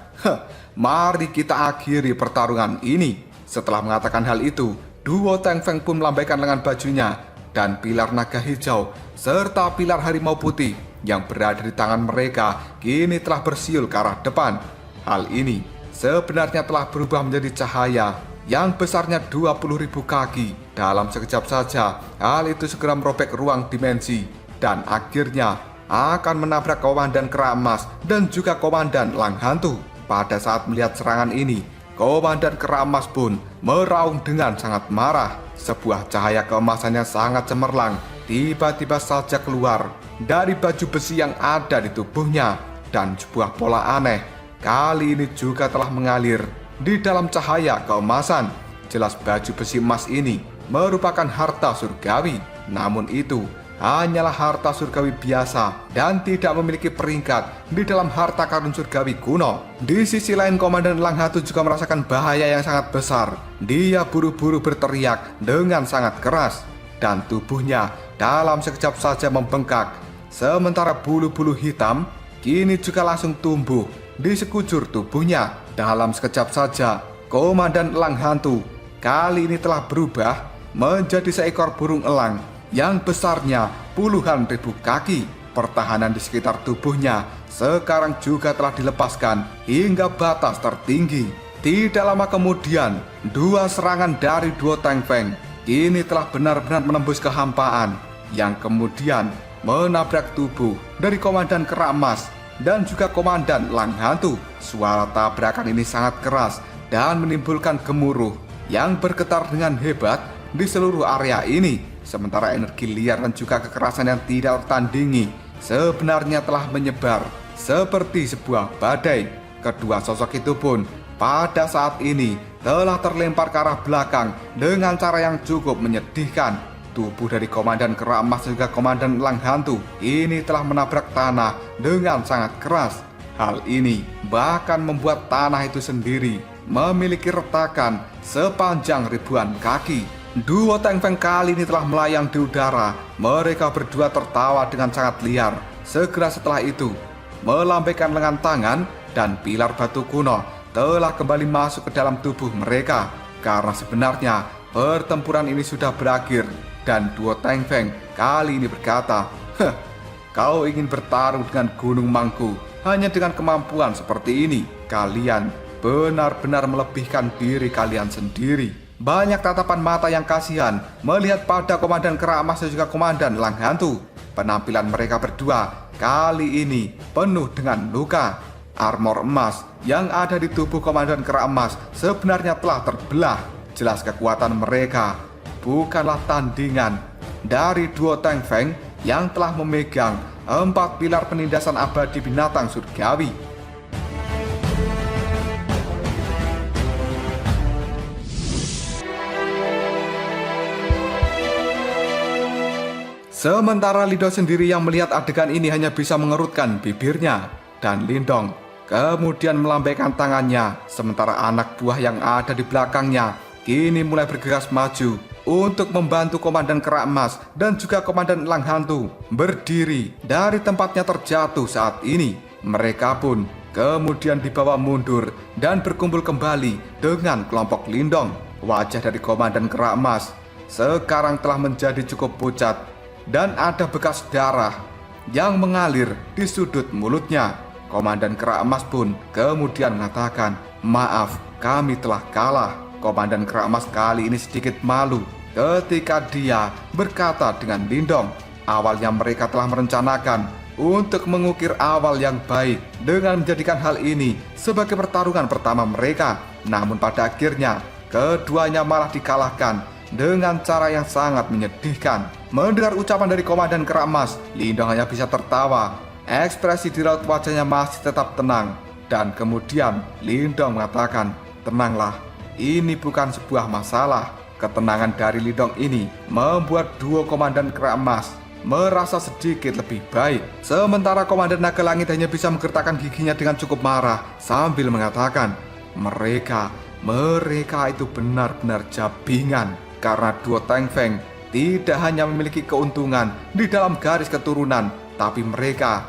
[SPEAKER 1] "Mari kita akhiri pertarungan ini." Setelah mengatakan hal itu, duo Teng Feng pun melambaikan lengan bajunya, dan pilar naga hijau serta pilar harimau putih yang berada di tangan mereka kini telah bersiul ke arah depan. Hal ini sebenarnya telah berubah menjadi cahaya yang besarnya 20.000 kaki. Dalam sekejap saja, hal itu segera merobek ruang dimensi dan akhirnya akan menabrak Komandan Kera Emas dan juga Komandan Lang Hantu. Pada saat melihat serangan ini, Komandan Kera Emas pun meraung dengan sangat marah. Sebuah cahaya keemasannya sangat cemerlang tiba-tiba saja keluar dari baju besi yang ada di tubuhnya, dan sebuah pola aneh kali ini juga telah mengalir di dalam cahaya keemasan. Jelas baju besi emas ini merupakan harta surgawi, namun itu hanyalah harta surgawi biasa dan tidak memiliki peringkat di dalam harta karun surgawi kuno. Di sisi lain, Komandan Lang Hantu juga merasakan bahaya yang sangat besar. Dia buru-buru berteriak dengan sangat keras dan tubuhnya dalam sekejap saja membengkak. Sementara bulu-bulu hitam kini juga langsung tumbuh di sekujur tubuhnya. Dalam sekejap saja, Komandan Lang Hantu kali ini telah berubah menjadi seekor burung elang yang besarnya puluhan ribu kaki. Pertahanan di sekitar tubuhnya sekarang juga telah dilepaskan hingga batas tertinggi. Tidak lama kemudian, dua serangan dari duo Teng Feng kini telah benar-benar menembus kehampaan, yang kemudian menabrak tubuh dari Komandan Kera Emas dan juga Komandan Lang Hantu. Suara tabrakan ini sangat keras dan menimbulkan gemuruh yang bergetar dengan hebat di seluruh area ini. Sementara energi liar dan juga kekerasan yang tidak tertandingi sebenarnya telah menyebar seperti sebuah badai. Kedua sosok itu pun pada saat ini telah terlempar ke arah belakang dengan cara yang cukup menyedihkan. Tubuh dari Komandan Kera Emas dan juga Komandan Lang Hantu ini telah menabrak tanah dengan sangat keras. Hal ini bahkan membuat tanah itu sendiri memiliki retakan sepanjang ribuan kaki. Duo Teng Feng kali ini telah melayang di udara. Mereka berdua tertawa dengan sangat liar. Segera setelah itu, melambaikan lengan tangan dan pilar batu kuno telah kembali masuk ke dalam tubuh mereka. Karena sebenarnya pertempuran ini sudah berakhir, dan duo Teng Feng kali ini berkata, "Kau ingin bertarung dengan Gunung Mangku hanya dengan kemampuan seperti ini? Kalian benar-benar melebihkan diri kalian sendiri." Banyak tatapan mata yang kasihan melihat pada Komandan Kera Emas dan juga Komandan Lang Hantu. Penampilan mereka berdua kali ini penuh dengan luka. Armor emas yang ada di tubuh Komandan Kera Emas sebenarnya telah terbelah. Jelas kekuatan mereka bukanlah tandingan dari duo Teng Feng yang telah memegang 4 pilar penindasan abadi binatang surgawi. Sementara Lindong sendiri yang melihat adegan ini hanya bisa mengerutkan bibirnya, dan Lindong kemudian melambaikan tangannya, sementara anak buah yang ada di belakangnya kini mulai bergegas maju untuk membantu Komandan Kera Emas dan juga Komandan Lang Hantu berdiri dari tempatnya terjatuh saat ini. Mereka pun kemudian dibawa mundur dan berkumpul kembali dengan kelompok Lindong. Wajah dari Komandan Kera Emas sekarang telah menjadi cukup pucat dan ada bekas darah yang mengalir di sudut mulutnya. Komandan Kera Emas pun kemudian mengatakan, "Maaf, kami telah kalah." Komandan Kera Emas kali ini sedikit malu ketika dia berkata dengan Lindong. Awalnya mereka telah merencanakan untuk mengukir awal yang baik dengan menjadikan hal ini sebagai pertarungan pertama mereka. Namun pada akhirnya keduanya malah dikalahkan dengan cara yang sangat menyedihkan. Mendengar ucapan dari Komandan Kera Emas, Lindong hanya bisa tertawa. Ekspresi di raut wajahnya masih tetap tenang. Dan kemudian Lindong mengatakan, "Tenanglah, ini bukan sebuah masalah." Ketenangan dari Lindong ini membuat duo Komandan Kera Emas merasa sedikit lebih baik. Sementara Komandan Naga Langit hanya bisa menggertakkan giginya dengan cukup marah sambil mengatakan, mereka itu benar-benar jabingan. Karena duo Teng Feng tidak hanya memiliki keuntungan di dalam garis keturunan, tapi mereka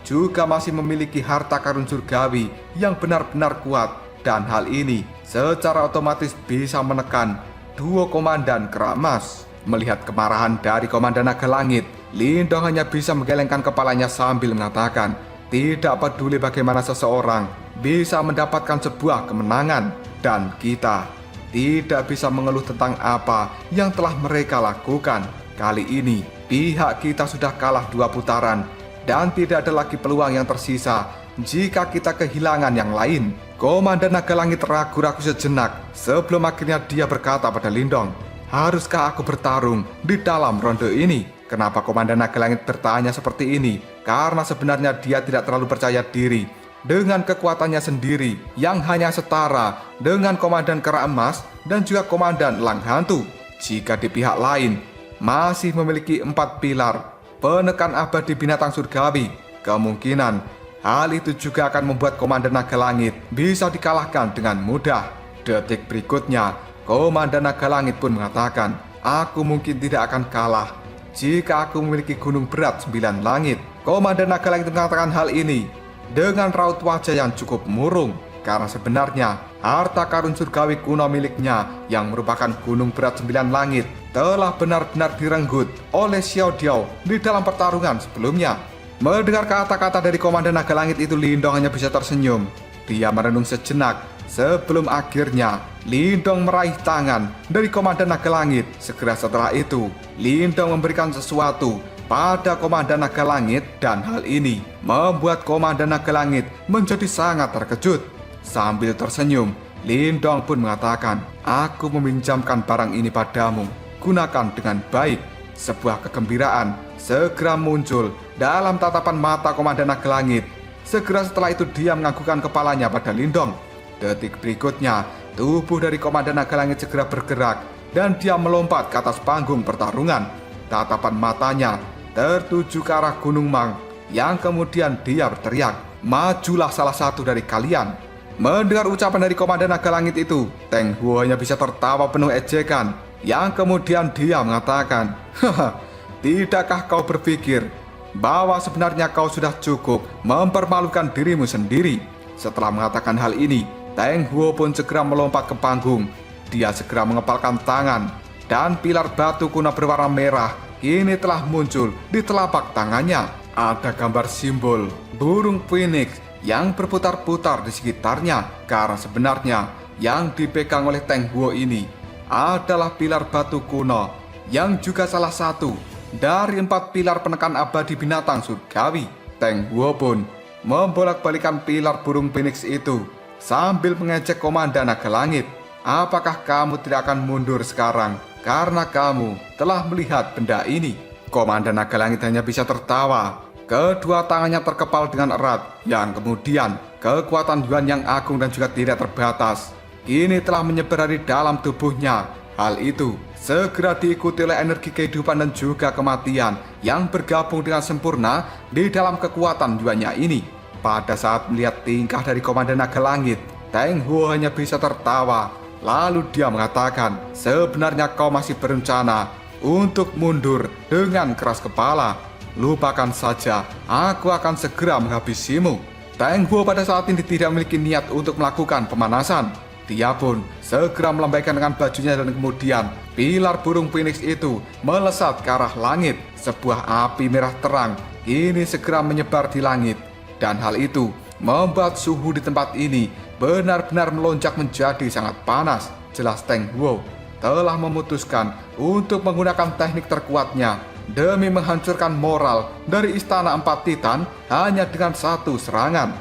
[SPEAKER 1] juga masih memiliki harta karun surgawi yang benar-benar kuat, dan hal ini secara otomatis bisa menekan duo komandan Kera Emas. Melihat kemarahan dari Komandan Naga Langit, Lindong hanya bisa menggelengkan kepalanya sambil mengatakan, tidak peduli bagaimana seseorang bisa mendapatkan sebuah kemenangan, dan kita tidak bisa mengeluh tentang apa yang telah mereka lakukan. Kali ini pihak kita sudah kalah 2 putaran dan tidak ada lagi peluang yang tersisa jika kita kehilangan yang lain. Komandan Naga Langit ragu-ragu sejenak sebelum akhirnya dia berkata pada Lindong, haruskah aku bertarung di dalam ronde ini? Kenapa Komandan Naga Langit bertanya seperti ini? Karena sebenarnya dia tidak terlalu percaya diri dengan kekuatannya sendiri yang hanya setara dengan Komandan Kera Emas dan juga Komandan Elang Hantu. Jika di pihak lain masih memiliki 4 pilar penekan abadi binatang surgawi, kemungkinan hal itu juga akan membuat Komandan Naga Langit bisa dikalahkan dengan mudah. Detik berikutnya, Komandan Naga Langit pun mengatakan, aku mungkin tidak akan kalah jika aku memiliki gunung berat 9 langit. Komandan Naga Langit mengatakan hal ini dengan raut wajah yang cukup murung, karena sebenarnya harta karun surgawi kuno miliknya yang merupakan gunung berat 9 langit telah benar-benar direnggut oleh Xiao Diao di dalam pertarungan sebelumnya. Mendengar kata-kata dari Komandan Naga Langit itu, Lindong hanya bisa tersenyum. Dia merenung sejenak sebelum akhirnya Lindong meraih tangan dari Komandan Naga Langit. Segera setelah itu, Lindong memberikan sesuatu pada Komandan Naga Langit, dan hal ini membuat Komandan Naga Langit menjadi sangat terkejut. Sambil tersenyum, Lindong pun mengatakan, aku meminjamkan barang ini padamu, gunakan dengan baik. Sebuah kegembiraan segera muncul dalam tatapan mata Komandan Naga Langit. Segera setelah itu dia menganggukkan kepalanya pada Lindong. Detik berikutnya, tubuh dari Komandan Naga Langit segera bergerak dan dia melompat ke atas panggung pertarungan. Tatapan matanya tertuju ke arah Gunung Mang, yang kemudian dia berteriak, majulah salah satu dari kalian. Mendengar ucapan dari Komandan Naga Langit itu, Teng Huo hanya bisa tertawa penuh ejekan, yang kemudian dia mengatakan, haha, tidakkah kau berpikir bahwa sebenarnya kau sudah cukup mempermalukan dirimu sendiri? Setelah mengatakan hal ini, Teng Huo pun segera melompat ke panggung. Dia segera mengepalkan tangan, dan pilar batu kuno berwarna merah kini telah muncul di telapak tangannya. Ada gambar simbol burung phoenix yang berputar-putar di sekitarnya, karena sebenarnya yang dipegang oleh Teng Huo ini adalah pilar batu kuno yang juga salah satu dari 4 pilar penekan abadi binatang surgawi. Teng Huo pun membolak-balikan pilar burung phoenix itu sambil mengejek Komandan Naga Langit. Apakah kamu tidak akan mundur sekarang karena kamu telah melihat benda ini? Komandan Naga Langit hanya bisa tertawa. Kedua tangannya terkepal dengan erat, yang kemudian kekuatan Yuan yang agung dan juga tidak terbatas kini telah menyebar dari dalam tubuhnya. Hal itu segera diikuti oleh energi kehidupan dan juga kematian yang bergabung dengan sempurna di dalam kekuatan Yuannya ini. Pada saat melihat tingkah dari Komandan Naga Langit, Teng Huo hanya bisa tertawa. Lalu dia mengatakan, sebenarnya kau masih berencana untuk mundur dengan keras kepala. Lupakan saja, aku akan segera menghabisimu. Teng Huo pada saat ini tidak memiliki niat untuk melakukan pemanasan. Dia pun segera melambaikan dengan bajunya dan kemudian pilar burung phoenix itu melesat ke arah langit. Sebuah api merah terang kini segera menyebar di langit, dan hal itu membuat suhu di tempat ini benar-benar melonjak menjadi sangat panas. Jelas Teng Huo telah memutuskan untuk menggunakan teknik terkuatnya demi menghancurkan moral dari Istana 4 Titan hanya dengan satu serangan.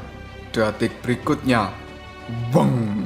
[SPEAKER 1] Detik berikutnya, beng!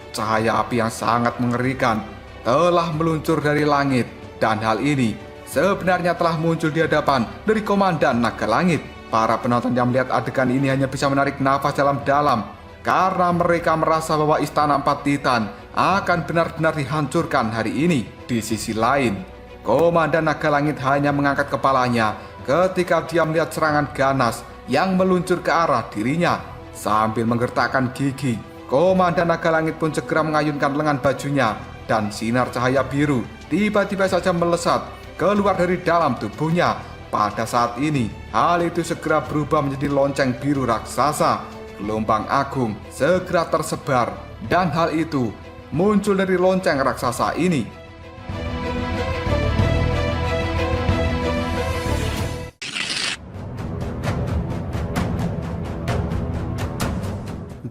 [SPEAKER 1] Cahaya api yang sangat mengerikan telah meluncur dari langit, dan hal ini sebenarnya telah muncul di hadapan dari Komandan Naga Langit. Para penonton yang melihat adegan ini hanya bisa menarik nafas dalam-dalam karena mereka merasa bahwa Istana 4 Titan akan benar-benar dihancurkan hari ini. Di sisi lain, Komandan Naga Langit hanya mengangkat kepalanya ketika dia melihat serangan ganas yang meluncur ke arah dirinya. Sambil menggertakkan gigi, Komandan Naga Langit pun segera mengayunkan lengan bajunya, dan sinar cahaya biru tiba-tiba saja melesat keluar dari dalam tubuhnya. Pada saat ini, hal itu segera berubah menjadi lonceng biru raksasa. Gelombang agung segera tersebar, dan hal itu muncul dari lonceng raksasa ini.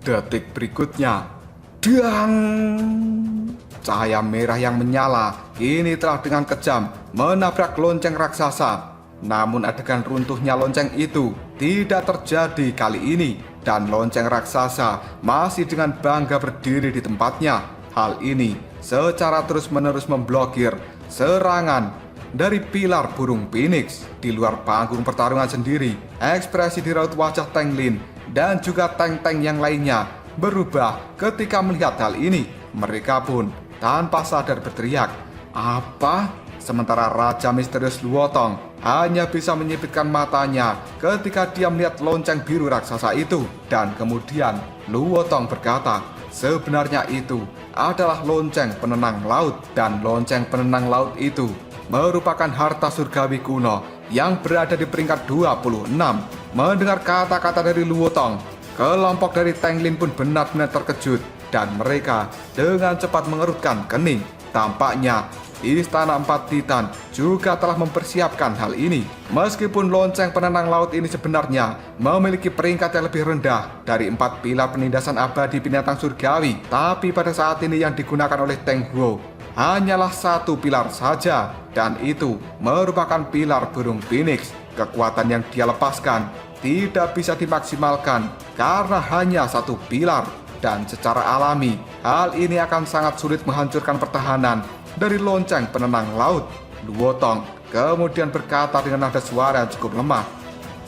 [SPEAKER 1] Detik berikutnya, dang! Cahaya merah yang menyala kini telah dengan kejam menabrak lonceng raksasa. Namun adegan runtuhnya lonceng itu tidak terjadi kali ini, dan lonceng raksasa masih dengan bangga berdiri di tempatnya. Hal ini secara terus-menerus memblokir serangan dari pilar burung Phoenix. Di luar panggung pertarungan sendiri, ekspresi di raut wajah Teng Lin dan juga tank-tank yang lainnya berubah ketika melihat hal ini. Mereka pun tanpa sadar berteriak, "Apa?" Sementara Raja Misterius Luotong hanya bisa menyipitkan matanya ketika dia melihat lonceng biru raksasa itu. Dan kemudian Luotong berkata, sebenarnya itu adalah lonceng penenang laut. Dan lonceng penenang laut itu merupakan harta surgawi kuno yang berada di peringkat 26. Mendengar kata-kata dari Luotong, kelompok dari Teng Lin pun benar-benar terkejut, dan mereka dengan cepat mengerutkan kening. Tampaknya Istana Empat Titan juga telah mempersiapkan hal ini. Meskipun lonceng penenang laut ini sebenarnya memiliki peringkat yang lebih rendah dari 4 pilar penindasan abadi binatang surgawi, tapi pada saat ini yang digunakan oleh Teng Huo hanyalah 1 pilar saja, dan itu merupakan pilar burung Phoenix. Kekuatan yang dia lepaskan tidak bisa dimaksimalkan karena hanya 1 pilar, dan secara alami hal ini akan sangat sulit menghancurkan pertahanan dari lonceng penenang laut. Luotong kemudian berkata dengan nada suara yang cukup lemah,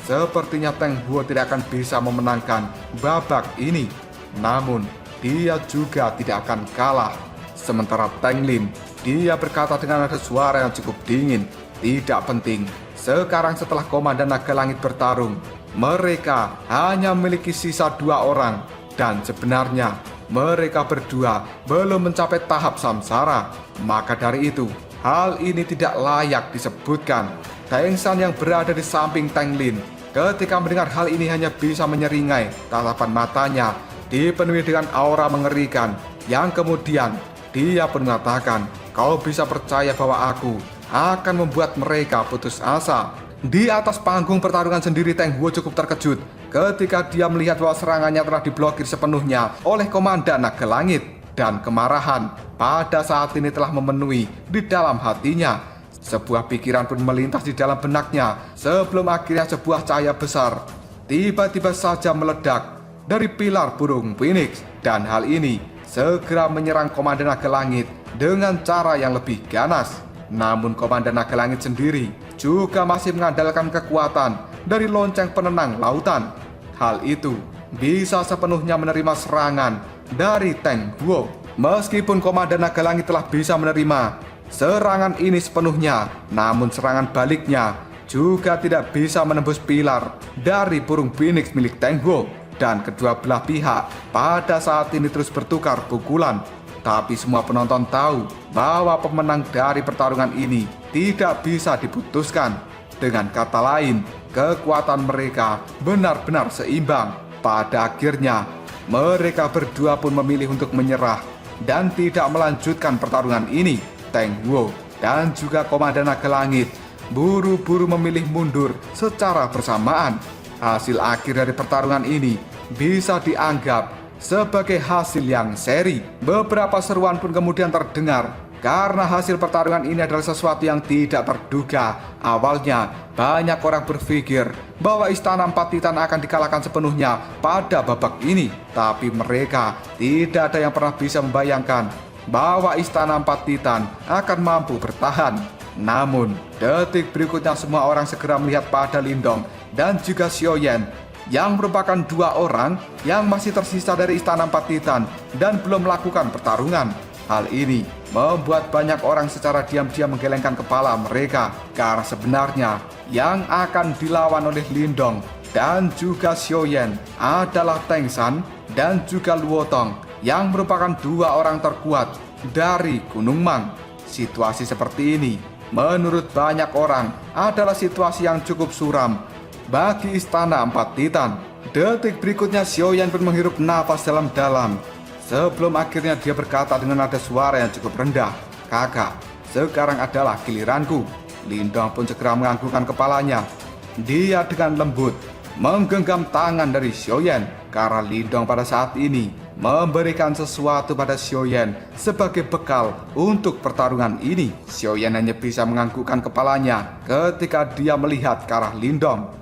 [SPEAKER 1] sepertinya Teng Huo tidak akan bisa memenangkan babak ini, namun dia juga tidak akan kalah. Sementara Teng Lin, dia berkata dengan nada suara yang cukup dingin, tidak penting. Sekarang setelah Komandan Naga Langit bertarung, mereka hanya memiliki sisa 2 orang, dan sebenarnya mereka berdua belum mencapai tahap samsara. Maka dari itu, hal ini tidak layak disebutkan. Teng San yang berada di samping Teng Lin ketika mendengar hal ini hanya bisa menyeringai. Tatapan matanya dipenuhi dengan aura mengerikan, yang kemudian dia pun mengatakan, "Kau bisa percaya bahwa aku akan membuat mereka putus asa." Di atas panggung pertarungan sendiri, Teng Huo cukup terkejut ketika dia melihat bahwa serangannya telah diblokir sepenuhnya oleh Komandan Naga Langit. Dan kemarahan pada saat ini telah memenuhi di dalam hatinya. Sebuah pikiran pun melintas di dalam benaknya sebelum akhirnya sebuah cahaya besar tiba-tiba saja meledak dari pilar burung Phoenix. Dan hal ini segera menyerang Komandan Naga Langit dengan cara yang lebih ganas. Namun Komandan Naga Langit sendiri juga masih mengandalkan kekuatan dari lonceng penenang lautan. Hal itu bisa sepenuhnya menerima serangan dari Teng Huo. Meskipun Komandan Naga Langit telah bisa menerima serangan ini sepenuhnya, namun serangan baliknya juga tidak bisa menembus pilar dari burung Phoenix milik Teng Huo. Dan kedua belah pihak pada saat ini terus bertukar pukulan. Tapi semua penonton tahu bahwa pemenang dari pertarungan ini tidak bisa diputuskan. Dengan kata lain, kekuatan mereka benar-benar seimbang. Pada akhirnya, mereka berdua pun memilih untuk menyerah dan tidak melanjutkan pertarungan ini. Teng Huo dan juga Komandan Naga Langit buru-buru memilih mundur secara bersamaan. Hasil akhir dari pertarungan ini bisa dianggap sebagai hasil yang seri. Beberapa seruan pun kemudian terdengar karena hasil pertarungan ini adalah sesuatu yang tidak terduga. Awalnya banyak orang berpikir bahwa Istana Empat Titan akan dikalahkan sepenuhnya pada babak ini, tapi mereka tidak ada yang pernah bisa membayangkan bahwa Istana Empat Titan akan mampu bertahan. Namun detik berikutnya semua orang segera melihat pada Lindong dan juga Xiaoyan, yang merupakan 2 orang yang masih tersisa dari Istana Empat Titan dan belum melakukan pertarungan. Hal ini membuat banyak orang secara diam-diam menggelengkan kepala mereka, karena sebenarnya yang akan dilawan oleh Lindong dan juga Xiaoyan adalah Teng San dan juga Luotong, yang merupakan 2 orang terkuat dari Gunung Mang. Situasi seperti ini menurut banyak orang adalah situasi yang cukup suram bagi istana empat titan. Detik berikutnya Xiaoyan pun menghirup nafas dalam-dalam sebelum akhirnya dia berkata dengan nada suara yang cukup rendah, "Kakak, sekarang adalah giliranku." Lindong pun segera menganggukkan kepalanya. Dia dengan lembut menggenggam tangan dari Xiaoyan karena Lindong pada saat ini memberikan sesuatu pada Xiaoyan sebagai bekal untuk pertarungan ini. Xiaoyan hanya bisa menganggukkan kepalanya ketika dia melihat ke arah Lindong.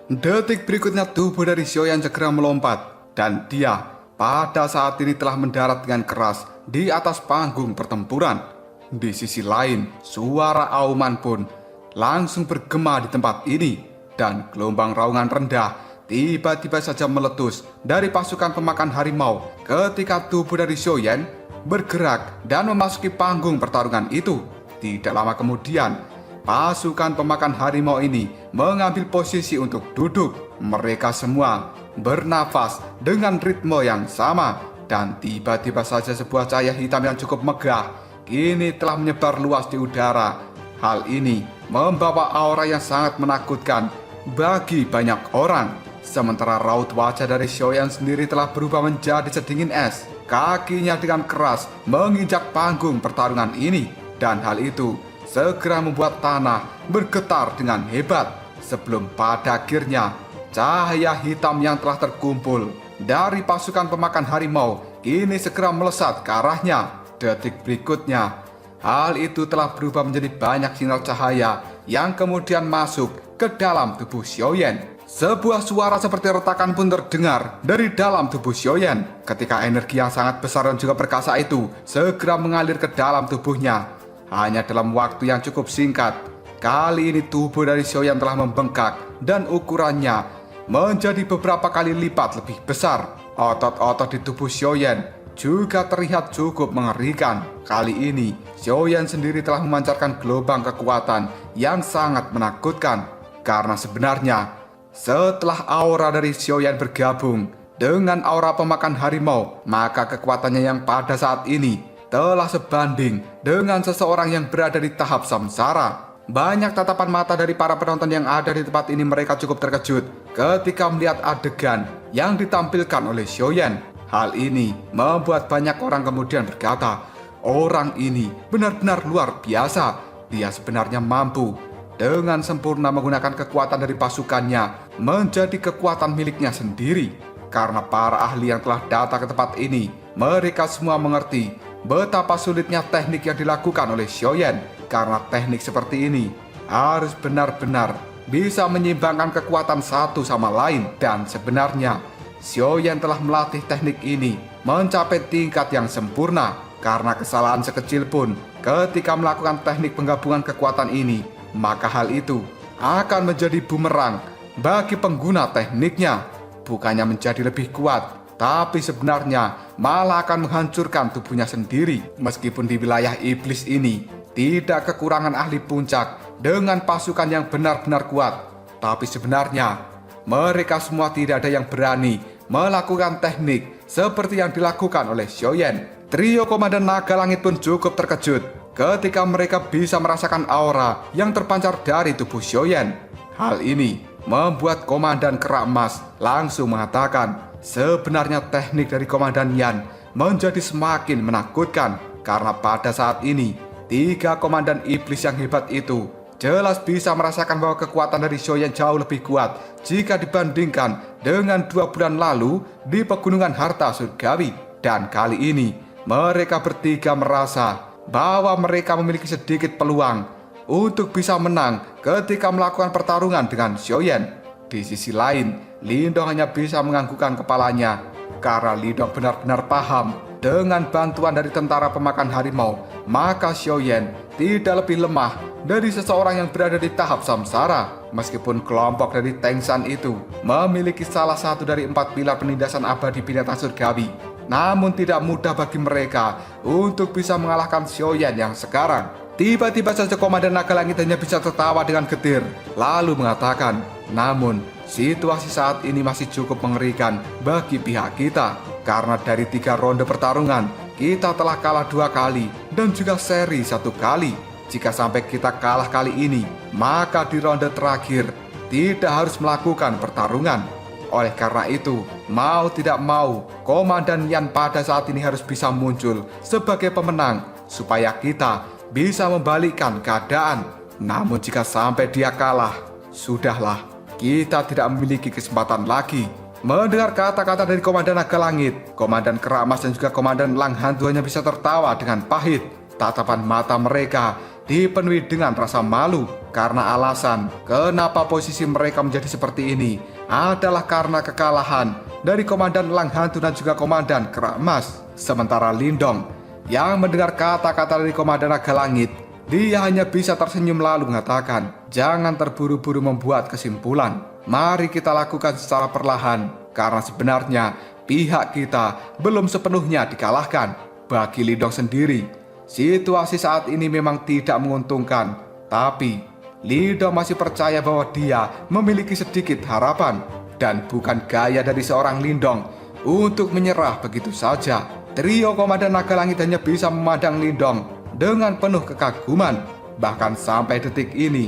[SPEAKER 1] Detik berikutnya tubuh dari Xiaoyan segera melompat dan dia pada saat ini telah mendarat dengan keras di atas panggung pertempuran. Di sisi lain, suara auman pun langsung bergema di tempat ini dan gelombang raungan rendah tiba-tiba saja meletus dari pasukan pemakan harimau ketika tubuh dari Xiaoyan bergerak dan memasuki panggung pertarungan itu. Tidak lama kemudian, pasukan pemakan harimau ini mengambil posisi untuk duduk. Mereka semua bernafas dengan ritme yang sama dan tiba-tiba saja sebuah cahaya hitam yang cukup megah kini telah menyebar luas di udara. Hal ini membawa aura yang sangat menakutkan bagi banyak orang. Sementara raut wajah dari Xiaoyan sendiri telah berubah menjadi sedingin es. Kakinya dengan keras menginjak panggung pertarungan ini dan hal itu segera membuat tanah bergetar dengan hebat sebelum pada akhirnya cahaya hitam yang telah terkumpul dari pasukan pemakan harimau kini segera melesat ke arahnya. Detik berikutnya, hal itu telah berubah menjadi banyak sinar cahaya yang kemudian masuk ke dalam tubuh Xiaoyan. Sebuah suara seperti retakan pun terdengar dari dalam tubuh Xiaoyan ketika energi yang sangat besar dan juga perkasa itu segera mengalir ke dalam tubuhnya. Hanya dalam waktu yang cukup singkat, kali ini tubuh dari Xiaoyan telah membengkak dan ukurannya menjadi beberapa kali lipat lebih besar. Otot-otot di tubuh Xiaoyan juga terlihat cukup mengerikan. Kali ini, Xiaoyan sendiri telah memancarkan gelombang kekuatan yang sangat menakutkan. Karena sebenarnya, setelah aura dari Xiaoyan bergabung dengan aura pemakan harimau, maka kekuatannya yang pada saat ini telah sebanding dengan seseorang yang berada di tahap samsara. Banyak tatapan mata dari para penonton yang ada di tempat ini mereka cukup terkejut ketika melihat adegan yang ditampilkan oleh Xiaoyan. Hal ini membuat banyak orang kemudian berkata, orang ini benar-benar luar biasa. Dia sebenarnya mampu dengan sempurna menggunakan kekuatan dari pasukannya menjadi kekuatan miliknya sendiri. Karena para ahli yang telah datang ke tempat ini, mereka semua mengerti betapa sulitnya teknik yang dilakukan oleh Xiaoyan. Karena teknik seperti ini harus benar-benar bisa menyeimbangkan kekuatan satu sama lain. Dan sebenarnya Xiaoyan telah melatih teknik ini mencapai tingkat yang sempurna. Karena kesalahan sekecil pun ketika melakukan teknik penggabungan kekuatan ini, maka hal itu akan menjadi bumerang bagi pengguna tekniknya. Bukannya menjadi lebih kuat, tapi sebenarnya malah akan menghancurkan tubuhnya sendiri. Meskipun di wilayah iblis ini tidak kekurangan ahli puncak dengan pasukan yang benar-benar kuat, tapi sebenarnya mereka semua tidak ada yang berani melakukan teknik seperti yang dilakukan oleh Xiaoyan. Trio Komandan Naga Langit pun cukup terkejut ketika mereka bisa merasakan aura yang terpancar dari tubuh Xiaoyan. Hal ini membuat Komandan Kera Emas langsung mengatakan, sebenarnya teknik dari Komandan Yan menjadi semakin menakutkan karena pada saat ini tiga komandan iblis yang hebat itu jelas bisa merasakan bahwa kekuatan dari Xiaoyan jauh lebih kuat jika dibandingkan dengan 2 bulan lalu di Pegunungan Harta Surgawi. Dan kali ini mereka bertiga merasa bahwa mereka memiliki sedikit peluang untuk bisa menang ketika melakukan pertarungan dengan Xiaoyan. Di sisi lain, Lindong hanya bisa menganggukkan kepalanya karena Lindong benar-benar paham dengan bantuan dari tentara pemakan harimau, maka Xiaoyan tidak lebih lemah dari seseorang yang berada di tahap samsara. Meskipun kelompok dari Teng San itu memiliki salah satu dari 4 pilar penindasan abadi binatang surgawi, namun tidak mudah bagi mereka untuk bisa mengalahkan Xiaoyan yang sekarang. Tiba-tiba saja Komandan Naga Langit hanya bisa tertawa dengan getir, lalu mengatakan, namun Situasi saat ini masih cukup mengerikan bagi pihak kita, karena dari 3 ronde pertarungan, kita telah kalah 2 kali dan juga seri 1 kali. Jika sampai kita kalah kali ini, maka di ronde terakhir tidak harus melakukan pertarungan. Oleh karena itu, mau tidak mau, Komandan Yan pada saat ini harus bisa muncul sebagai pemenang supaya kita bisa membalikkan keadaan. Namun jika sampai dia kalah, sudahlah, kita tidak memiliki kesempatan lagi. Mendengar kata-kata dari Komandan Naga Langit, Komandan Keramas dan juga Komandan Lang Hantu hanya bisa tertawa dengan pahit. Tatapan mata mereka dipenuhi dengan rasa malu karena alasan kenapa posisi mereka menjadi seperti ini adalah karena kekalahan dari Komandan Lang Hantu dan juga Komandan Keramas. Sementara Lindong yang mendengar kata-kata dari Komandan Naga Langit, dia hanya bisa tersenyum lalu mengatakan, "Jangan terburu-buru membuat kesimpulan. Mari kita lakukan secara perlahan, karena sebenarnya pihak kita belum sepenuhnya dikalahkan." Bagi Lindong sendiri, situasi saat ini memang tidak menguntungkan, tapi Lindong masih percaya bahwa dia memiliki sedikit harapan. Dan bukan gaya dari seorang Lindong untuk menyerah begitu saja. Trio Komandan Naga Langit hanya bisa memandang Lindong dengan penuh kekaguman. Bahkan sampai detik ini,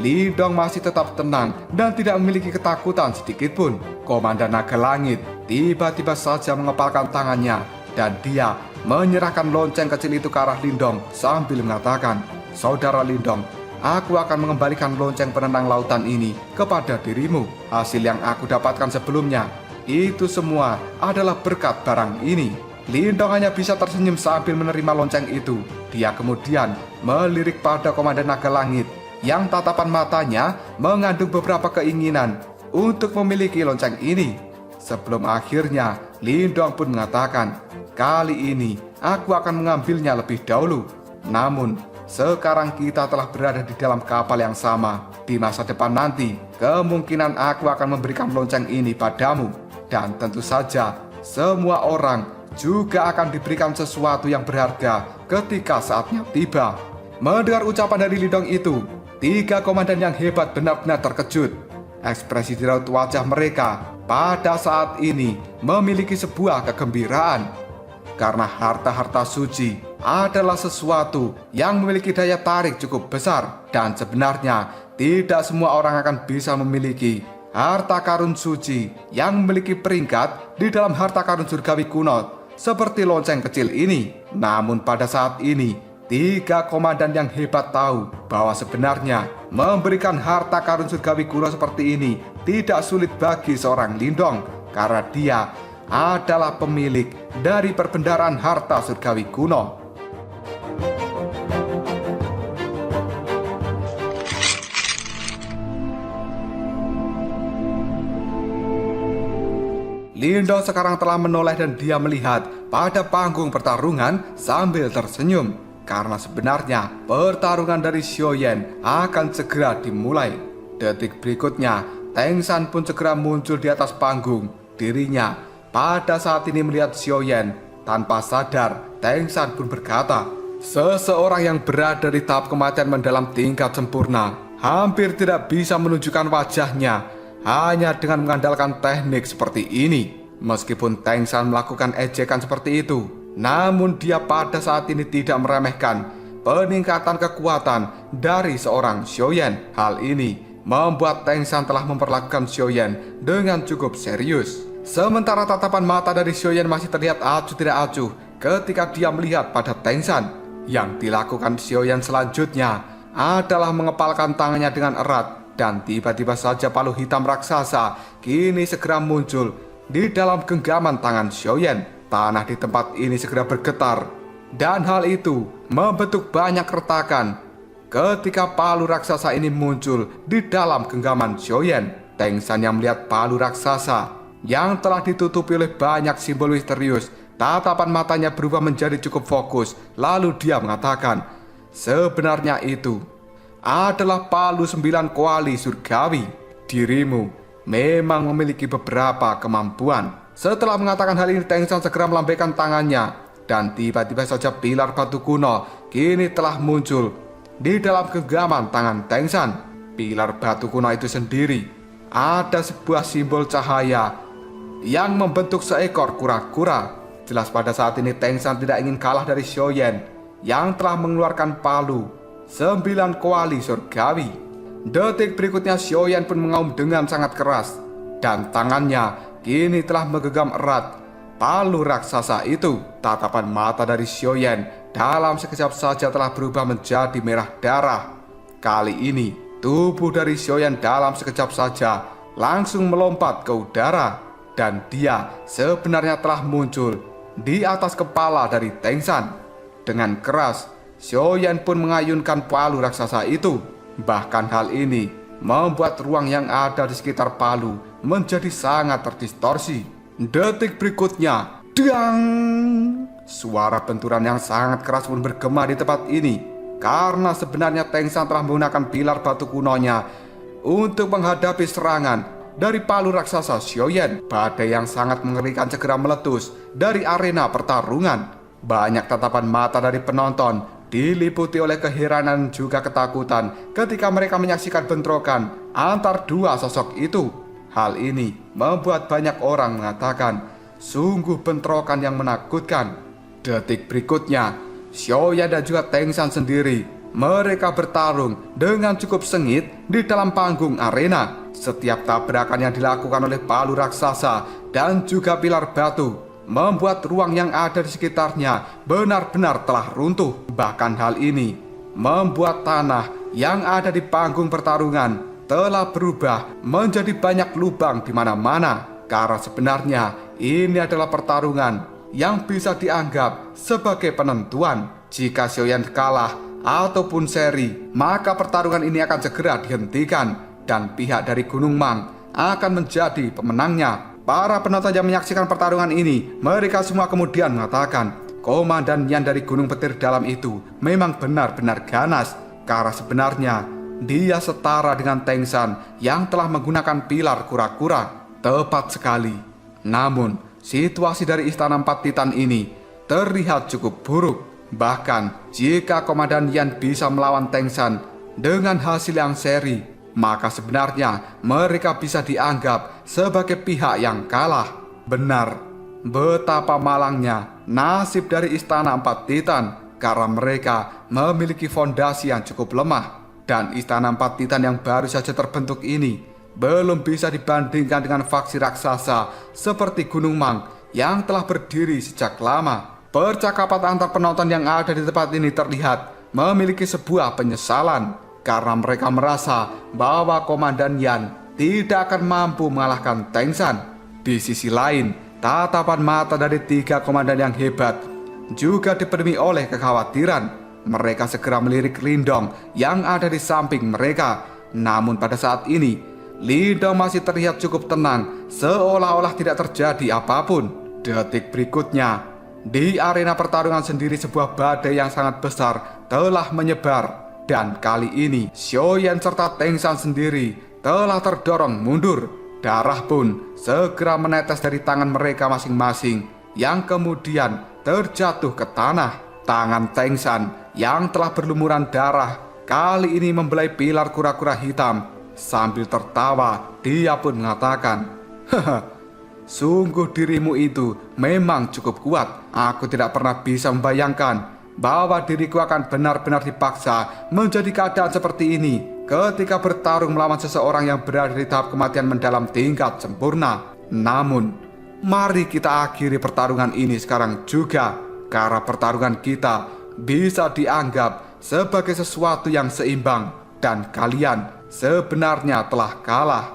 [SPEAKER 1] Lindong masih tetap tenang dan tidak memiliki ketakutan sedikitpun. Komandan Naga Langit tiba-tiba saja mengepalkan tangannya dan dia menyerahkan lonceng kecil itu ke arah Lindong sambil mengatakan, "Saudara Lindong, aku akan mengembalikan lonceng penenang lautan ini kepada dirimu. Hasil yang aku dapatkan sebelumnya, itu semua adalah berkat barang ini." Lindong hanya bisa tersenyum sambil menerima lonceng itu. Dia kemudian melirik pada Komandan Naga Langit yang tatapan matanya mengandung beberapa keinginan untuk memiliki lonceng ini. Sebelum akhirnya Lindong pun mengatakan, "Kali ini aku akan mengambilnya lebih dahulu. Namun sekarang kita telah berada di dalam kapal yang sama. Di masa depan nanti, kemungkinan aku akan memberikan lonceng ini padamu. Dan tentu saja, semua orang juga akan diberikan sesuatu yang berharga ketika saatnya tiba." Mendengar ucapan dari Lindong itu, 3 komandan yang hebat benar-benar terkejut. Ekspresi di raut wajah mereka pada saat ini memiliki sebuah kegembiraan. Karena harta-harta suci adalah sesuatu yang memiliki daya tarik cukup besar. Dan sebenarnya tidak semua orang akan bisa memiliki harta karun suci yang memiliki peringkat di dalam harta karun surgawi kuno seperti lonceng kecil ini. Namun pada saat ini, 3 komandan yang hebat tahu bahwa sebenarnya memberikan harta karun surgawi kuno seperti ini tidak sulit bagi seorang Lindong, karena dia adalah pemilik dari perbendaharaan harta surgawi kuno. Lindong sekarang telah menoleh dan dia melihat pada panggung pertarungan sambil tersenyum. Karena sebenarnya pertarungan dari Xiaoyan akan segera dimulai. Detik berikutnya, Teng San pun segera muncul di atas panggung. Dirinya pada saat ini melihat Xiaoyan. Tanpa sadar, Teng San pun berkata, "Seseorang yang berada di tahap kematian mendalam tingkat sempurna hampir tidak bisa menunjukkan wajahnya hanya dengan mengandalkan teknik seperti ini." Meskipun Teng San melakukan ejekan seperti itu, namun dia pada saat ini tidak meremehkan peningkatan kekuatan dari seorang Xiaoyan. Hal ini membuat Teng San telah memperlakukan Xiaoyan dengan cukup serius. Sementara tatapan mata dari Xiaoyan masih terlihat acuh tidak acuh ketika dia melihat pada Teng San. Yang dilakukan Xiaoyan selanjutnya adalah mengepalkan tangannya dengan erat. Dan tiba-tiba saja palu hitam raksasa kini segera muncul di dalam genggaman tangan Xiaoyan. Tanah di tempat ini segera bergetar, dan hal itu membentuk banyak retakan ketika palu raksasa ini muncul di dalam genggaman Xiaoyan. Teng San yang melihat palu raksasa yang telah ditutupi oleh banyak simbol misterius, tatapan matanya berubah menjadi cukup fokus. Lalu dia mengatakan, "Sebenarnya itu adalah palu 9 kuali surgawi. Dirimu memang memiliki beberapa kemampuan." Setelah mengatakan hal ini, Teng San segera melambaikan tangannya, dan tiba-tiba saja pilar batu kuno kini telah muncul di dalam genggaman tangan Teng San. Pilar batu kuno itu sendiri ada sebuah simbol cahaya yang membentuk seekor kura-kura. Jelas pada saat ini Teng San tidak ingin kalah dari Xiaoyan yang telah mengeluarkan palu 9 kuali surgawi. Detik berikutnya Xiaoyan pun mengaum dengan sangat keras dan tangannya kini telah menggenggam erat palu raksasa itu. Tatapan mata dari Xiaoyan dalam sekejap saja telah berubah menjadi merah darah. Kali ini tubuh dari Xiaoyan dalam sekejap saja langsung melompat ke udara dan dia sebenarnya telah muncul di atas kepala dari Teng San. Dengan keras, Xiaoyan pun mengayunkan palu raksasa itu. Bahkan hal ini membuat ruang yang ada di sekitar palu menjadi sangat terdistorsi. Detik berikutnya, dang! Suara benturan yang sangat keras pun bergema di tempat ini. Karena sebenarnya Teng San telah menggunakan pilar batu kunonya untuk menghadapi serangan dari palu raksasa Xiaoyan. Badai yang sangat mengerikan segera meletus dari arena pertarungan. Banyak tatapan mata dari penonton diliputi oleh keheranan juga ketakutan ketika mereka menyaksikan bentrokan antar dua sosok itu. Hal ini membuat banyak orang mengatakan sungguh bentrokan yang menakutkan. Detik berikutnya, Xiaoyan dan juga Teng San sendiri, mereka bertarung dengan cukup sengit di dalam panggung arena. Setiap tabrakan yang dilakukan oleh palu raksasa dan juga pilar batu membuat ruang yang ada di sekitarnya benar-benar telah runtuh. Bahkan hal ini membuat tanah yang ada di panggung pertarungan telah berubah menjadi banyak lubang di mana-mana. Karena sebenarnya ini adalah pertarungan yang bisa dianggap sebagai penentuan. Jika Xiaoyan kalah ataupun seri, maka pertarungan ini akan segera dihentikan dan pihak dari Gunung Mang akan menjadi pemenangnya. Para penonton yang menyaksikan pertarungan ini, mereka semua kemudian mengatakan Komandan Yan dari Gunung Petir Dalam itu memang benar-benar ganas. Karena sebenarnya dia setara dengan Teng San yang telah menggunakan pilar kura-kura. Tepat sekali. Namun situasi dari Istana Empat Titan ini terlihat cukup buruk. Bahkan jika Komandan Yan bisa melawan Teng San dengan hasil yang seri, maka sebenarnya mereka bisa dianggap sebagai pihak yang kalah. Benar, betapa malangnya nasib dari Istana Empat Titan karena mereka memiliki fondasi yang cukup lemah. Dan Istana Empat Titan yang baru saja terbentuk ini belum bisa dibandingkan dengan faksi raksasa seperti Gunung Mang yang telah berdiri sejak lama. Percakapan antar penonton yang ada di tempat ini terlihat memiliki sebuah penyesalan karena mereka merasa bahwa Komandan Yan tidak akan mampu mengalahkan Teng San. Di sisi lain, tatapan mata dari 3 komandan yang hebat juga dipenuhi oleh kekhawatiran. Mereka segera melirik Lindong yang ada di samping mereka. Namun pada saat ini, Lindong masih terlihat cukup tenang, seolah-olah tidak terjadi apapun. Detik berikutnya, di arena pertarungan sendiri sebuah badai yang sangat besar telah menyebar. Dan kali ini Xiaoyan serta Teng San sendiri telah terdorong mundur. Darah pun segera menetes dari tangan mereka masing-masing yang kemudian terjatuh ke tanah. Tangan Teng San yang telah berlumuran darah kali ini membelai pilar kura-kura hitam. Sambil tertawa, dia pun mengatakan, "Haha, sungguh dirimu itu memang cukup kuat. Aku tidak pernah bisa membayangkan bahwa diriku akan benar-benar dipaksa menjadi keadaan seperti ini ketika bertarung melawan seseorang yang berada di tahap kematian mendalam tingkat sempurna. Namun, mari kita akhiri pertarungan ini sekarang juga, karena pertarungan kita bisa dianggap sebagai sesuatu yang seimbang dan kalian sebenarnya telah kalah."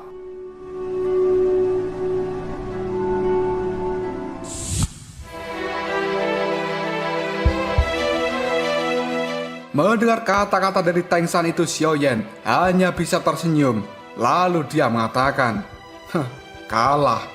[SPEAKER 1] Mendengar kata-kata dari Teng San itu, Xiaoyan hanya bisa tersenyum. Lalu dia mengatakan, "Kalah,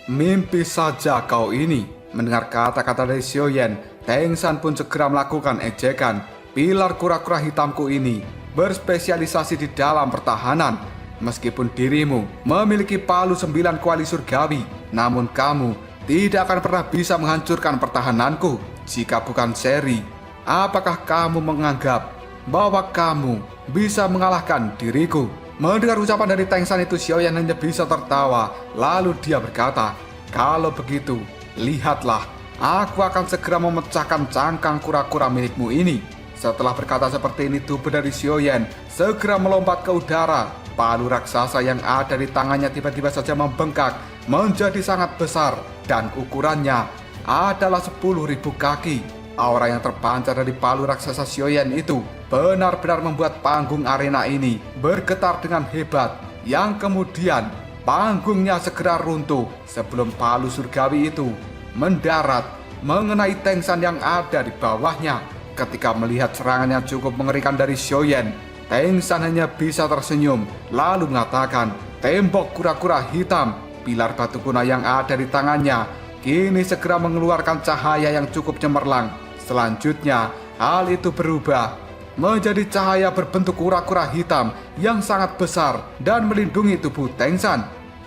[SPEAKER 1] mimpi saja kau ini." Mendengar kata-kata dari Xiaoyan, Teng San pun segera melakukan ejekan. Pilar kura-kura hitamku ini berspesialisasi di dalam pertahanan. Meskipun dirimu memiliki palu 9 kuali surgawi, namun kamu tidak akan pernah bisa menghancurkan pertahananku. Jika bukan seri, apakah kamu menganggap bahwa kamu bisa mengalahkan diriku? Mendengar ucapan dari Teng San itu, Xiaoyan hanya bisa tertawa. Lalu dia berkata, "Kalau begitu, lihatlah, aku akan segera memecahkan cangkang kura-kura milikmu ini." Setelah berkata seperti ini, tubuh dari Xiaoyan segera melompat ke udara. Palu raksasa yang ada di tangannya tiba-tiba saja membengkak menjadi sangat besar dan ukurannya adalah 10.000 kaki. Aura yang terpancar dari palu raksasa Xiaoyan itu benar-benar membuat panggung arena ini bergetar dengan hebat, yang kemudian panggungnya segera runtuh sebelum palu surgawi itu mendarat mengenai Teng San yang ada di bawahnya. Ketika melihat serangan yang cukup mengerikan dari Xiaoyan, Teng San hanya bisa tersenyum lalu mengatakan, "Tembok kura-kura hitam." Pilar batu kuno yang ada di tangannya kini segera mengeluarkan cahaya yang cukup cemerlang. Selanjutnya, hal itu berubah menjadi cahaya berbentuk kura-kura hitam yang sangat besar dan melindungi tubuh Teng San.